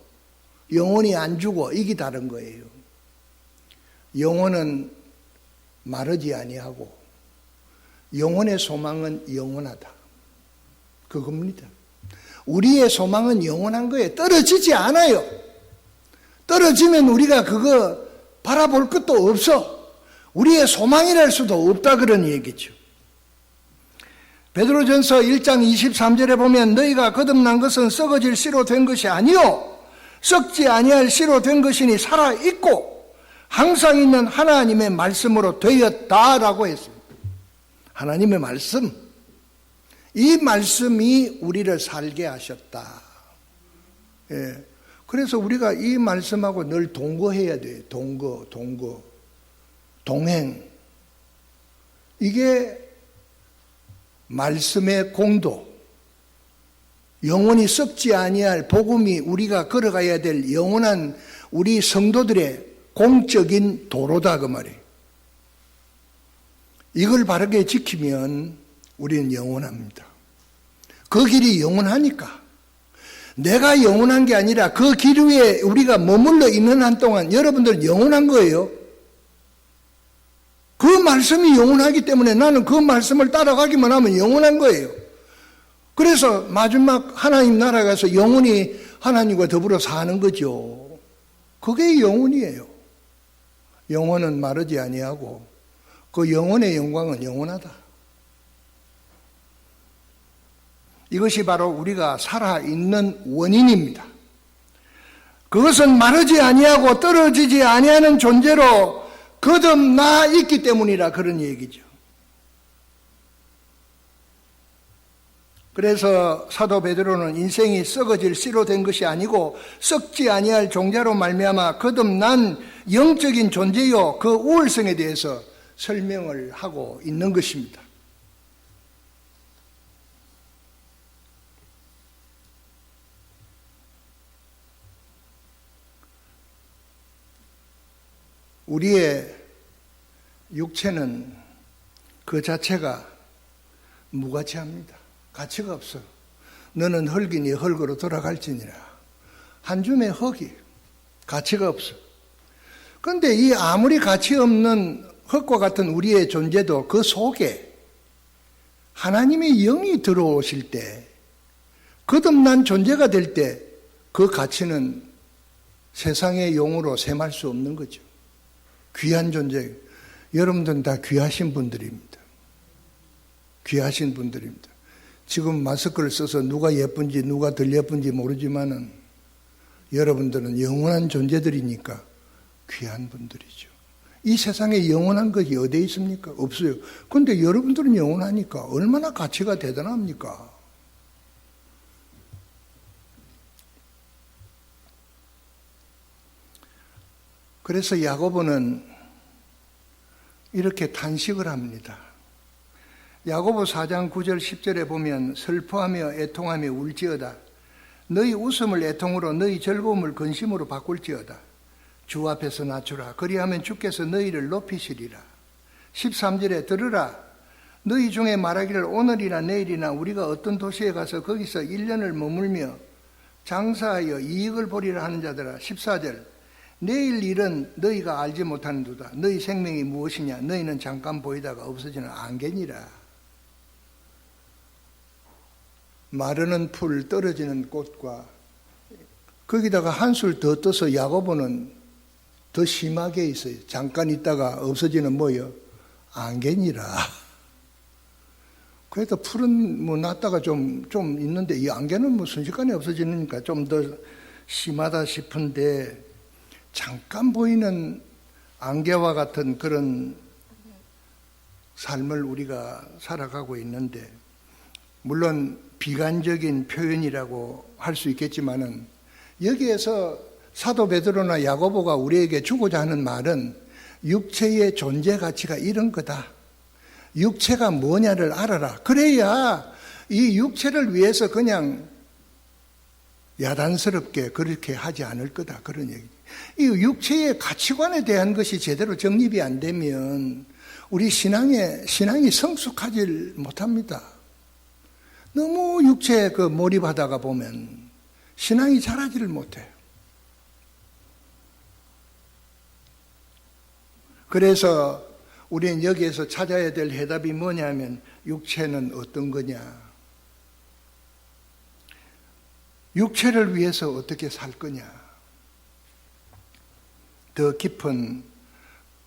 영원히 안 죽어. 이게 다른 거예요. 영혼은 마르지 아니하고 영혼의 소망은 영원하다. 그겁니다. 우리의 소망은 영원한 거예요. 떨어지지 않아요. 떨어지면 우리가 그거 바라볼 것도 없어. 우리의 소망이랄 수도 없다, 그런 얘기죠. 베드로전서 1장 23절에 보면 너희가 거듭난 것은 썩어질 씨로 된 것이 아니요 썩지 아니할 씨로 된 것이니 살아있고 항상 있는 하나님의 말씀으로 되었다라고 했습니다. 하나님의 말씀, 이 말씀이 우리를 살게 하셨다. 예. 그래서 우리가 이 말씀하고 늘 동거해야 돼요. 동행. 이게 말씀의 공도, 영원히 썩지 아니할 복음이 우리가 걸어가야 될 영원한 우리 성도들의 공적인 도로다 그 말이에요. 이걸 바르게 지키면 우리는 영원합니다. 그 길이 영원하니까. 내가 영원한 게 아니라 그 길 위에 우리가 머물러 있는 한 동안 여러분들은 영원한 거예요. 그 말씀이 영원하기 때문에 나는 그 말씀을 따라가기만 하면 영원한 거예요. 그래서 마지막 하나님 나라에 가서 영원히 하나님과 더불어 사는 거죠. 그게 영원이에요. 영혼은 마르지 아니하고 그 영혼의 영광은 영원하다. 이것이 바로 우리가 살아있는 원인입니다. 그것은 마르지 아니하고 떨어지지 아니하는 존재로 거듭나 있기 때문이라 그런 얘기죠. 그래서 사도 베드로는 인생이 썩어질 씨로 된 것이 아니고 썩지 아니할 종자로 말미암아 거듭난 영적인 존재요 그 우월성에 대해서 설명을 하고 있는 것입니다. 우리의 육체는 그 자체가 무가치합니다. 가치가 없어. 너는 흙이니 흙으로 돌아갈지니라. 한 줌의 흙이 가치가 없어. 그런데 이 아무리 가치 없는 흙과 같은 우리의 존재도 그 속에 하나님의 영이 들어오실 때, 거듭난 존재가 될 때 그 가치는 세상의 용으로 셈할 수 없는 거죠. 귀한 존재. 여러분들은 다 귀하신 분들입니다. 귀하신 분들입니다. 지금 마스크를 써서 누가 예쁜지 누가 덜 예쁜지 모르지만은 여러분들은 영원한 존재들이니까 귀한 분들이죠. 이 세상에 영원한 것이 어디에 있습니까? 없어요. 그런데 여러분들은 영원하니까 얼마나 가치가 대단합니까? 그래서 야고보는 이렇게 탄식을 합니다. 야고보 4장 9절 10절에 보면 슬퍼하며 애통하며 울지어다. 너희 웃음을 애통으로 너희 즐거움을 근심으로 바꿀지어다. 주 앞에서 낮추라. 그리하면 주께서 너희를 높이시리라. 13절에 들으라. 너희 중에 말하기를 오늘이나 내일이나 우리가 어떤 도시에 가서 거기서 1년을 머물며 장사하여 이익을 보리라 하는 자들아. 14절 내일 일은 너희가 알지 못하는도다. 너희 생명이 무엇이냐. 너희는 잠깐 보이다가 없어지는 안개니라. 마르는 풀, 떨어지는 꽃과 거기다가 한술 더 떠서 야고보는 더 심하게 있어요. 잠깐 있다가 없어지는 뭐요? 안개니라. 그래도 풀은 뭐 났다가 좀 있는데 이 안개는 뭐 순식간에 없어지니까 좀 더 심하다 싶은데 잠깐 보이는 안개와 같은 그런 삶을 우리가 살아가고 있는데 물론 비관적인 표현이라고 할 수 있겠지만은 여기에서 사도 베드로나 야고보가 우리에게 주고자 하는 말은 육체의 존재 가치가 이런 거다. 육체가 뭐냐를 알아라. 그래야 이 육체를 위해서 그냥 야단스럽게 그렇게 하지 않을 거다. 그런 얘기. 이 육체의 가치관에 대한 것이 제대로 정립이 안 되면 우리 신앙이 성숙하지 못합니다. 너무 육체에 몰입하다가 보면 신앙이 자라지를 못해요. 그래서 우리는 여기에서 찾아야 될 해답이 뭐냐면 육체는 어떤 거냐? 육체를 위해서 어떻게 살 거냐? 더 깊은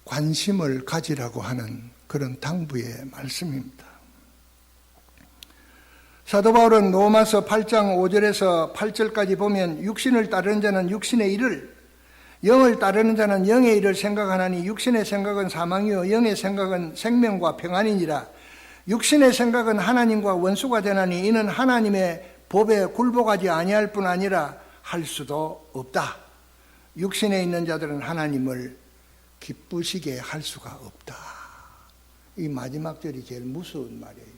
관심을 가지라고 하는 그런 당부의 말씀입니다. 사도 바울은 로마서 8장 5절에서 8절까지 보면 육신을 따르는 자는 육신의 일을, 영을 따르는 자는 영의 일을 생각하나니 육신의 생각은 사망이요 영의 생각은 생명과 평안이니라. 육신의 생각은 하나님과 원수가 되나니 이는 하나님의 법에 굴복하지 아니할 뿐 아니라 할 수도 없다. 육신에 있는 자들은 하나님을 기쁘시게 할 수가 없다. 이 마지막 절이 제일 무서운 말이에요.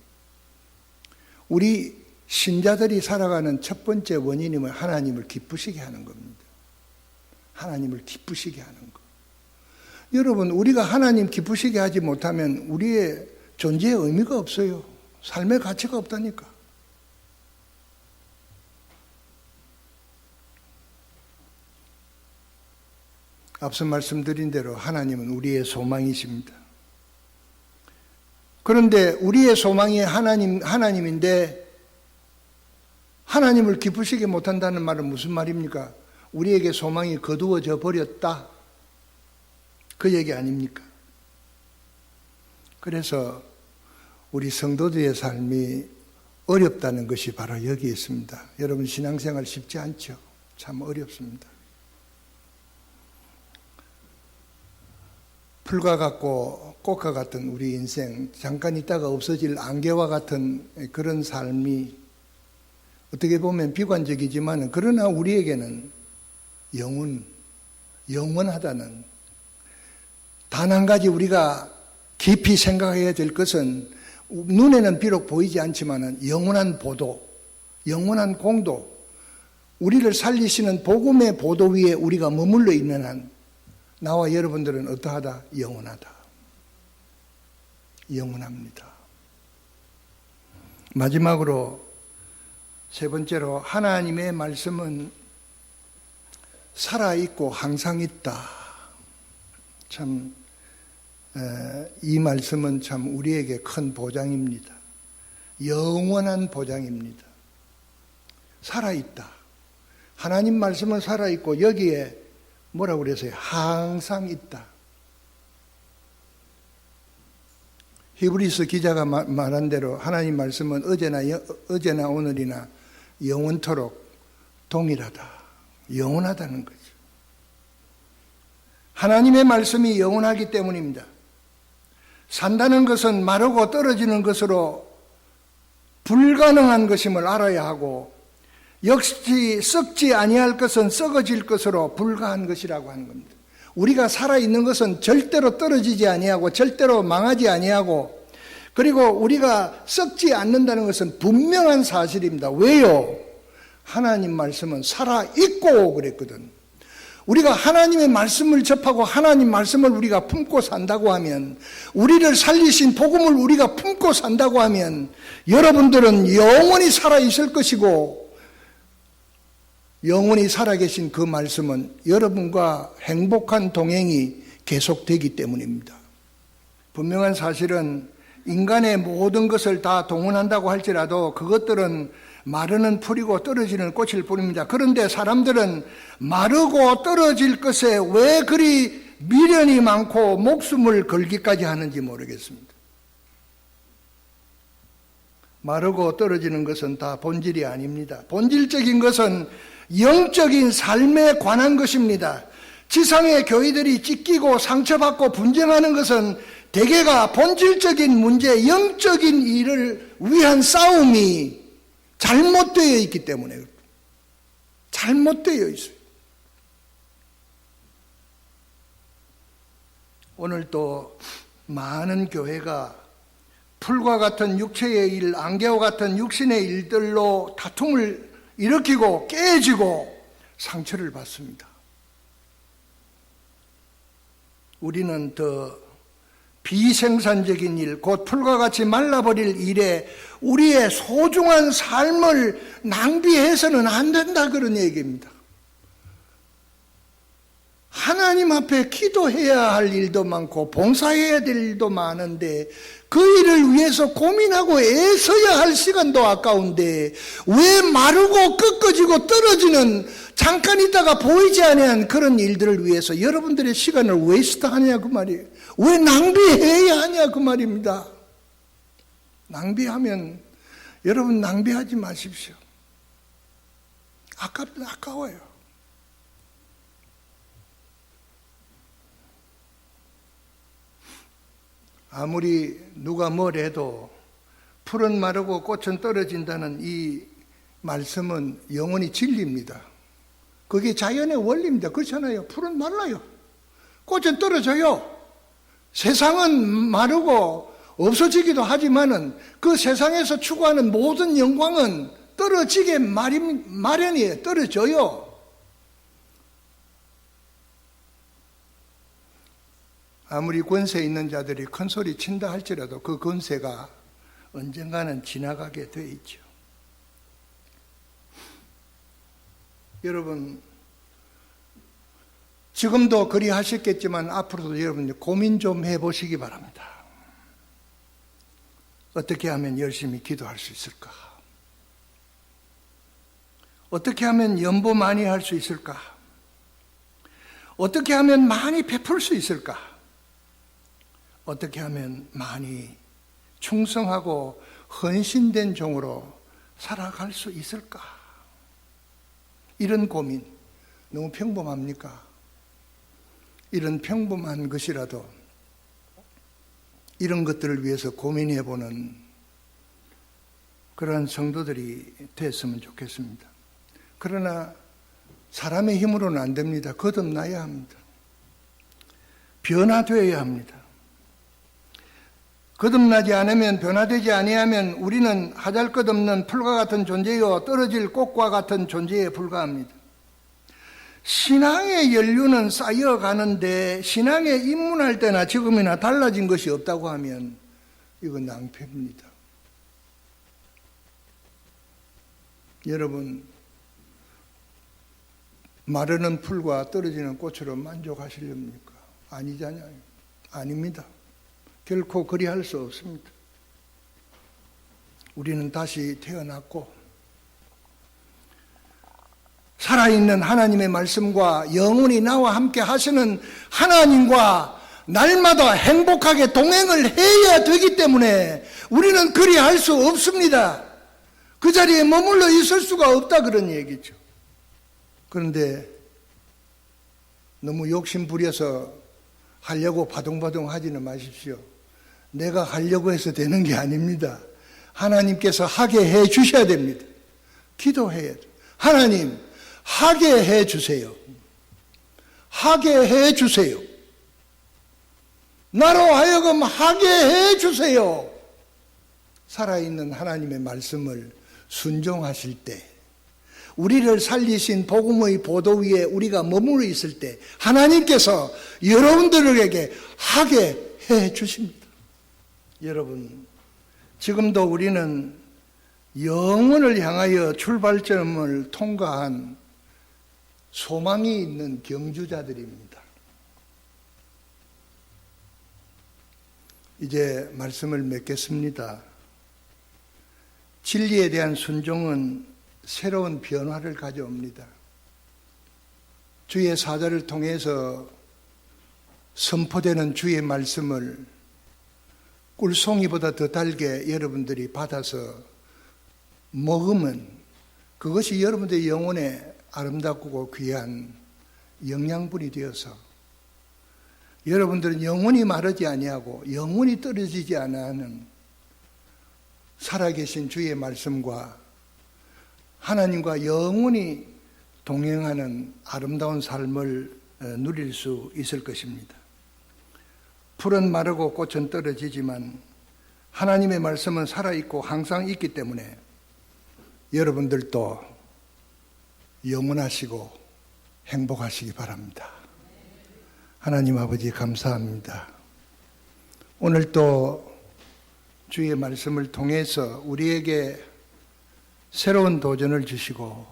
우리 신자들이 살아가는 첫 번째 원인은 하나님을 기쁘시게 하는 겁니다. 하나님을 기쁘시게 하는 것. 여러분, 우리가 하나님 기쁘시게 하지 못하면 우리의 존재의 의미가 없어요. 삶의 가치가 없다니까. 앞서 말씀드린 대로 하나님은 우리의 소망이십니다. 그런데 우리의 소망이 하나님인데 하나님을 기쁘시게 못한다는 말은 무슨 말입니까? 우리에게 소망이 거두어져 버렸다. 그 얘기 아닙니까? 그래서 우리 성도들의 삶이 어렵다는 것이 바로 여기 있습니다. 여러분, 신앙생활 쉽지 않죠? 참 어렵습니다. 풀과 같고 꽃과 같은 우리 인생, 잠깐 있다가 없어질 안개와 같은 그런 삶이 어떻게 보면 비관적이지만 그러나 우리에게는 영원하다는, 단 한 가지 우리가 깊이 생각해야 될 것은 눈에는 비록 보이지 않지만 영원한 보도, 영원한 공도, 우리를 살리시는 복음의 보도 위에 우리가 머물러 있는 한 나와 여러분들은 어떠하다? 영원하다. 영원합니다. 마지막으로 세 번째로, 하나님의 말씀은 살아있고 항상 있다. 참, 이 말씀은 참 우리에게 큰 보장입니다. 영원한 보장입니다. 살아있다. 하나님 말씀은 살아있고 여기에 뭐라고 그랬어요? 항상 있다. 히브리서 기자가 말한 대로 하나님 말씀은 어제나 오늘이나 영원토록 동일하다. 영원하다는 거죠. 하나님의 말씀이 영원하기 때문입니다. 산다는 것은 마르고 떨어지는 것으로 불가능한 것임을 알아야 하고, 역시 썩지 아니할 것은 썩어질 것으로 불가한 것이라고 하는 겁니다. 우리가 살아있는 것은 절대로 떨어지지 아니하고 절대로 망하지 아니하고, 그리고 우리가 썩지 않는다는 것은 분명한 사실입니다. 왜요? 하나님 말씀은 살아있고 그랬거든. 우리가 하나님의 말씀을 접하고 하나님 말씀을 우리가 품고 산다고 하면, 우리를 살리신 복음을 우리가 품고 산다고 하면 여러분들은 영원히 살아있을 것이고, 영원히 살아계신 그 말씀은 여러분과 행복한 동행이 계속되기 때문입니다. 분명한 사실은 인간의 모든 것을 다 동원한다고 할지라도 그것들은 마르는 풀이고 떨어지는 꽃일 뿐입니다. 그런데 사람들은 마르고 떨어질 것에 왜 그리 미련이 많고 목숨을 걸기까지 하는지 모르겠습니다. 마르고 떨어지는 것은 다 본질이 아닙니다. 본질적인 것은 영적인 삶에 관한 것입니다. 지상의 교회들이 찢기고 상처받고 분쟁하는 것은 대개가 본질적인 문제, 영적인 일을 위한 싸움이 잘못되어 있기 때문에, 잘못되어 있어요. 오늘 또 많은 교회가 풀과 같은 육체의 일, 안개와 같은 육신의 일들로 다툼을 일으키고 깨지고 상처를 받습니다. 우리는 더 비생산적인 일, 곧 풀과 같이 말라버릴 일에 우리의 소중한 삶을 낭비해서는 안 된다, 그런 얘기입니다. 하나님 앞에 기도해야 할 일도 많고 봉사해야 될 일도 많은데 그 일을 위해서 고민하고 애써야 할 시간도 아까운데 왜 마르고 꺾어지고 떨어지는, 잠깐 있다가 보이지 않는 그런 일들을 위해서 여러분들의 시간을 웨이스트하냐 그 말이에요. 왜 낭비해야 하냐 그 말입니다. 낭비하면 여러분 낭비하지 마십시오. 아까워요. 아무리 누가 뭘 해도 풀은 마르고 꽃은 떨어진다는 이 말씀은 영원히 진리입니다. 그게 자연의 원리입니다. 그렇잖아요. 풀은 말라요. 꽃은 떨어져요. 세상은 마르고 없어지기도 하지만은 그 세상에서 추구하는 모든 영광은 떨어지게 마련이에요. 떨어져요. 아무리 권세 있는 자들이 큰 소리 친다 할지라도 그 권세가 언젠가는 지나가게 돼 있죠. 여러분, 지금도 그리 하셨겠지만 앞으로도 여러분 고민 좀 해보시기 바랍니다. 어떻게 하면 열심히 기도할 수 있을까? 어떻게 하면 연보 많이 할 수 있을까? 어떻게 하면 많이 베풀 수 있을까? 어떻게 하면 많이 충성하고 헌신된 종으로 살아갈 수 있을까? 이런 고민 너무 평범합니까? 이런 평범한 것이라도 이런 것들을 위해서 고민해보는 그러한 성도들이 됐으면 좋겠습니다. 그러나 사람의 힘으로는 안 됩니다. 거듭나야 합니다. 변화되어야 합니다. 거듭나지 않으면, 변화되지 아니하면 우리는 하잘것없는 풀과 같은 존재요 떨어질 꽃과 같은 존재에 불과합니다. 신앙의 연륜은 쌓여가는데 신앙에 입문할 때나 지금이나 달라진 것이 없다고 하면 이건 낭패입니다. 여러분, 마르는 풀과 떨어지는 꽃으로 만족하시렵니까? 아니잖아요. 아닙니다. 결코 그리할 수 없습니다. 우리는 다시 태어났고 살아있는 하나님의 말씀과 영원히 나와 함께 하시는 하나님과 날마다 행복하게 동행을 해야 되기 때문에 우리는 그리할 수 없습니다. 그 자리에 머물러 있을 수가 없다 그런 얘기죠. 그런데 너무 욕심 부려서 하려고 바둥바둥 하지는 마십시오. 내가 하려고 해서 되는 게 아닙니다. 하나님께서 하게 해 주셔야 됩니다. 기도해야 돼요. 하나님, 하게 해 주세요. 하게 해 주세요. 나로 하여금 하게 해 주세요. 살아있는 하나님의 말씀을 순종하실 때, 우리를 살리신 복음의 보도 위에 우리가 머물러 있을 때 하나님께서 여러분들에게 하게 해 주십니다. 여러분, 지금도 우리는 영원을 향하여 출발점을 통과한 소망이 있는 경주자들입니다. 이제 말씀을 맺겠습니다. 진리에 대한 순종은 새로운 변화를 가져옵니다. 주의 사자를 통해서 선포되는 주의 말씀을 꿀송이보다 더 달게 여러분들이 받아서 먹으면 그것이 여러분들의 영혼에 아름답고 귀한 영양분이 되어서 여러분들은 영원히 마르지 아니하고 영원히 떨어지지 않는 살아계신 주의 말씀과 하나님과 영원히 동행하는 아름다운 삶을 누릴 수 있을 것입니다. 풀은 마르고 꽃은 떨어지지만 하나님의 말씀은 살아있고 항상 있기 때문에 여러분들도 영원하시고 행복하시기 바랍니다. 하나님 아버지 감사합니다. 오늘 또 주의 말씀을 통해서 우리에게 새로운 도전을 주시고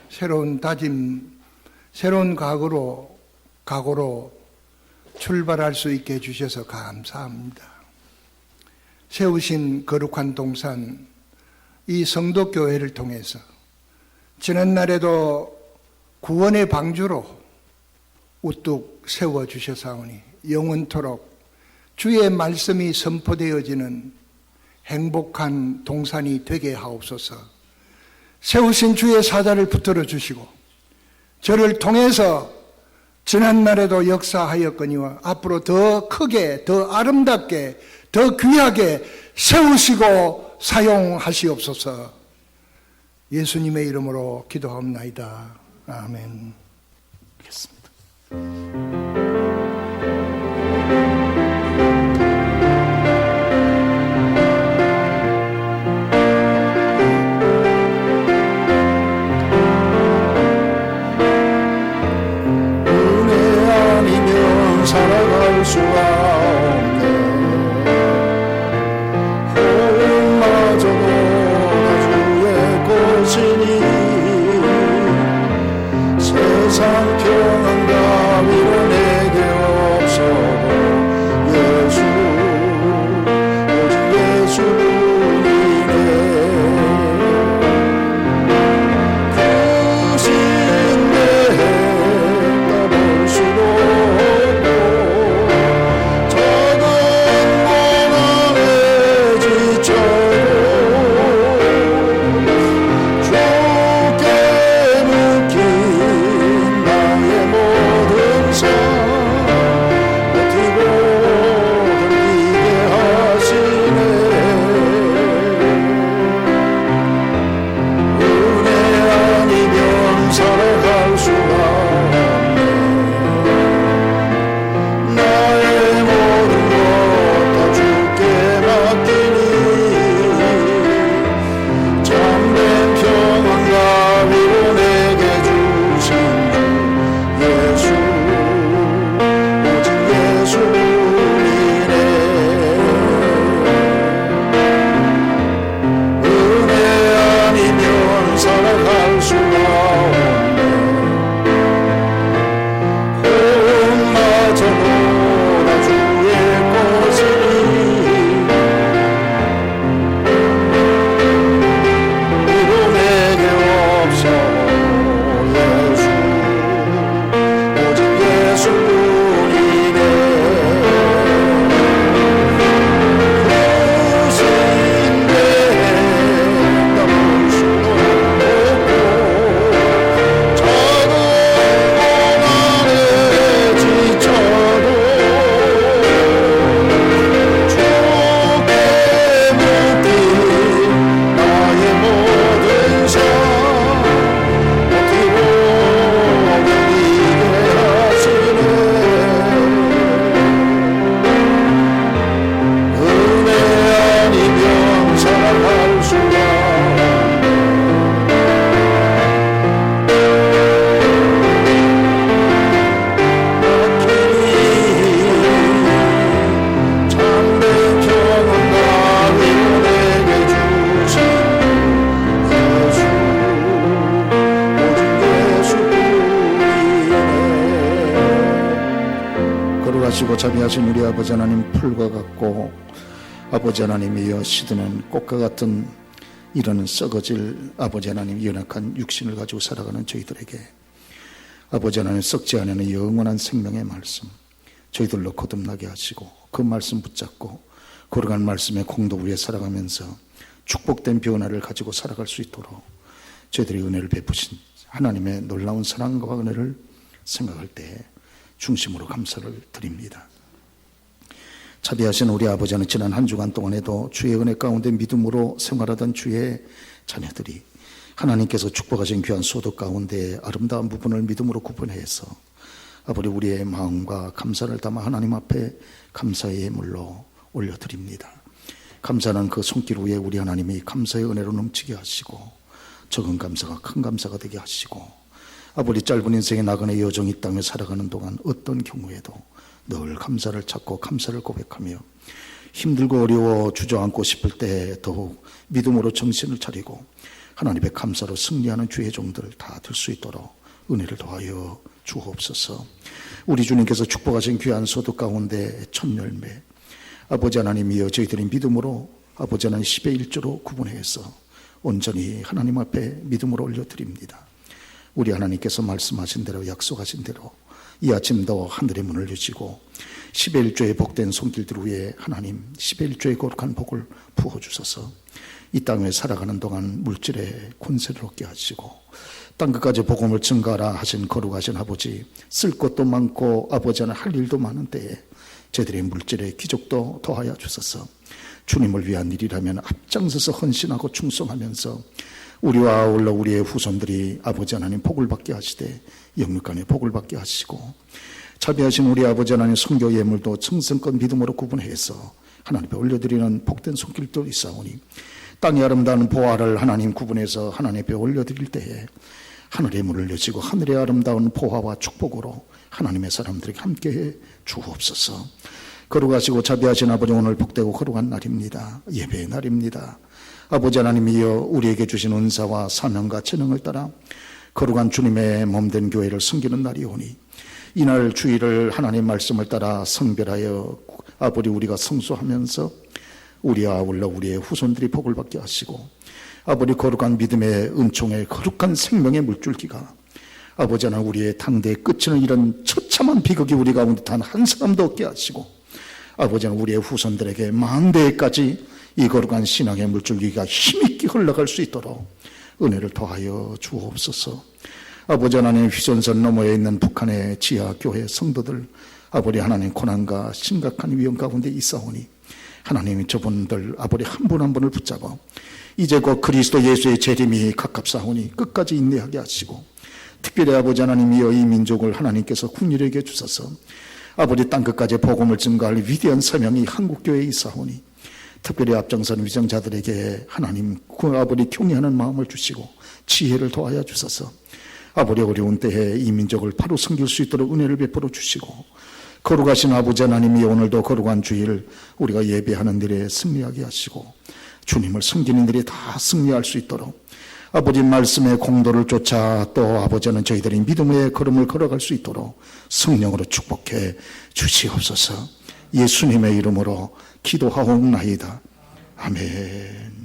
새로운 다짐, 새로운 각오로 출발할 수 있게 해주셔서 감사합니다. 세우신 거룩한 동산, 이 성도교회를 통해서 지난날에도 구원의 방주로 우뚝 세워주셔사오니 영원토록 주의 말씀이 선포되어지는 행복한 동산이 되게 하옵소서. 세우신 주의 사자를 붙들어 주시고 저를 통해서 지난날에도 역사하였거니와 앞으로 더 크게, 더 아름답게, 더 귀하게 세우시고 사용하시옵소서. 예수님의 이름으로 기도하옵나이다. 아멘. 살아갈 수가 없네. 호흡마저도 나주의 것이니 세상 평안과 위로 내게 없어도 예수 오직 예수뿐이네. 크신데 따볼 수도 없고 작은 고난에 지쳐도 주께 묶인 나의 모든 삶 버티고 견디게 하시네. 은혜 아니면 살아갈 수가 없네. 나의 모든 것 다 주께 맡기니 참된 평안과 위로 내게 주신 주 예수 오직 예수뿐이네. 은혜 아니면 살아갈 수가 없네. 호흡마저도 나 주의 것이니 위로 내게 없어 예수 오직 예수뿐이네. 크신데 따볼 수도 없고 작은 고난에 지쳐도 주께 묶인 나의 모든 삶 버티고 견디게 하시네. 은혜 아니면 살아갈 수가 없네. 참된 평안과 위로 내게 주신 예수 오직 예수뿐이네. 걸어가시고 자비하신 우리 아버지 하나님, 풀과 같고 아버지 하나님이여 시드는 꽃과 같은 이런 썩어질 아버지 하나님 연약한 육신을 가지고 살아가는 저희들에게 아버지 하나님 썩지 않는 영원한 생명의 말씀 저희들로 거듭나게 하시고 그 말씀 붙잡고 걸어간 말씀의 공도 위에 살아가면서 축복된 변화를 가지고 살아갈 수 있도록 저희들이 은혜를 베푸신 하나님의 놀라운 사랑과 은혜를 생각할 때 중심으로 감사를 드립니다. 자비하신 우리 아버지는 지난 한 주간 동안에도 주의 은혜 가운데 믿음으로 생활하던 주의 자녀들이 하나님께서 축복하신 귀한 소득 가운데 아름다운 부분을 믿음으로 구분해서 아버지 우리의 마음과 감사를 담아 하나님 앞에 감사의 예물로 올려드립니다. 감사는 그 손길 위에 우리 하나님이 감사의 은혜로 넘치게 하시고 적은 감사가 큰 감사가 되게 하시고 아버지 짧은 인생의 나그네 여정이 이 땅에 살아가는 동안 어떤 경우에도 늘 감사를 찾고 감사를 고백하며 힘들고 어려워 주저앉고 싶을 때 더욱 믿음으로 정신을 차리고 하나님의 감사로 승리하는 주의 종들 다 될 수 있도록 은혜를 더하여 주옵소서. 우리 주님께서 축복하신 귀한 소득 가운데 첫 열매 아버지 하나님이여 저희들이 믿음으로 아버지 하나님 10의 1조로 구분해서 온전히 하나님 앞에 믿음으로 올려드립니다. 우리 하나님께서 말씀하신 대로 약속하신 대로 이 아침도 하늘의 문을 여시고 10의 1조의 복된 손길들 위에 하나님 10의 1조의 거룩한 복을 부어주셔서 이 땅에 살아가는 동안 물질의 권세를 얻게 하시고 땅끝까지 복음을 증가하라 하신 거룩하신 아버지 쓸 것도 많고 아버지 하나 할 일도 많은 때에 저희들의 물질의 기적도 더하여 주셔서 주님을 위한 일이라면 앞장서서 헌신하고 충성하면서 우리와 아울러 우리의 후손들이 아버지 하나님 복을 받게 하시되 영육간에 복을 받게 하시고 자비하신 우리 아버지 하나님 선교 예물도 정성껏 믿음으로 구분해서 하나님 앞에 올려드리는 복된 손길도 있사오니 땅의 아름다운 보화를 하나님 구분해서 하나님 앞에 올려드릴 때에 하늘의 문을 여시고 하늘의 아름다운 보화와 축복으로 하나님의 사람들에게 함께해 주옵소서. 거룩하시고 자비하신 아버지, 오늘 복되고 거룩한 날입니다. 예배의 날입니다. 아버지 하나님이여, 우리에게 주신 은사와 사명과 재능을 따라 거룩한 주님의 몸된 교회를 섬기는 날이오니, 이날 주일을 하나님의 말씀을 따라 성별하여 아버지 우리가 성수하면서 우리와 아울러 우리의 후손들이 복을 받게 하시고, 아버지 거룩한 믿음의 은총의 거룩한 생명의 물줄기가 아버지 하나님 우리의 당대의 끝이는 이런 처참한 비극이 우리 가운데 단 한 사람도 없게 하시고, 아버지 하나님 우리의 후손들에게 망대까지 이 거룩한 신앙의 물줄기가 힘있게 흘러갈 수 있도록 은혜를 더하여 주옵소서. 아버지 하나님, 휘선선 너머에 있는 북한의 지하교회 성도들, 아버지 하나님 고난과 심각한 위험 가운데 있사오니 하나님이 저분들 아버지 한 분 한 분을 붙잡아 이제 곧 그리스도 예수의 재림이 가깝사오니 끝까지 인내하게 하시고, 특별히 아버지 하나님이여 이 민족을 하나님께서 국률에게 주셔서 아버지 땅끝까지 복음을 증거할 위대한 사명이 한국교회에 있사오니 특별히 앞장선 위정자들에게 하나님 아버지 경외하는 마음을 주시고 지혜를 더하여 주셔서 아버지 어려운 때에 이 민족을 바로 섬길 수 있도록 은혜를 베풀어 주시고, 거룩하신 아버지 하나님이 오늘도 거룩한 주일 우리가 예배하는 일에 승리하게 하시고 주님을 섬기는 일이 다 승리할 수 있도록 아버지 말씀의 공도를 쫓아 또 아버지는 저희들이 믿음의 걸음을 걸어갈 수 있도록 성령으로 축복해 주시옵소서. 예수님의 이름으로 기도하옵나이다. 아멘.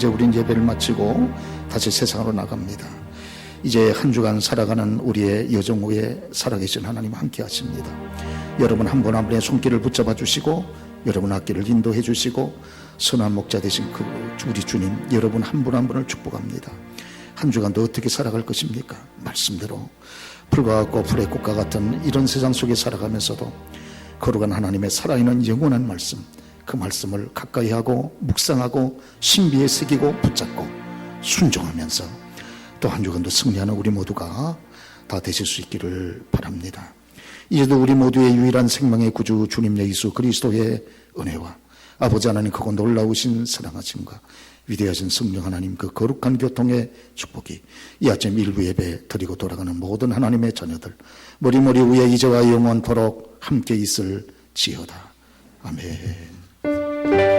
이제 우린 예배를 마치고 다시 세상으로 나갑니다. 이제 한 주간 살아가는 우리의 여정후에 살아계신 하나님 함께 하십니다. 여러분 한 분 한 분의 손길을 붙잡아 주시고 여러분 앞길을 인도해 주시고 선한 목자 되신 그 우리 주님 여러분 한 분 한 분을 축복합니다. 한 주간도 어떻게 살아갈 것입니까? 말씀대로 풀과 같고 풀의 꽃과 같은 이런 세상 속에 살아가면서도 거룩한 하나님의 살아있는 영원한 말씀, 그 말씀을 가까이 하고 묵상하고 신비에 새기고 붙잡고 순종하면서 또 한 주간도 승리하는 우리 모두가 다 되실 수 있기를 바랍니다. 이제도 우리 모두의 유일한 생명의 구주 주님 예수 그리스도의 은혜와 아버지 하나님 크고 놀라우신 사랑하심과 위대하신 성령 하나님 그 거룩한 교통의 축복이 이 아침 일부 예배 드리고 돌아가는 모든 하나님의 자녀들 머리머리 위에 이제와 영원토록 함께 있을지어다. 아멘.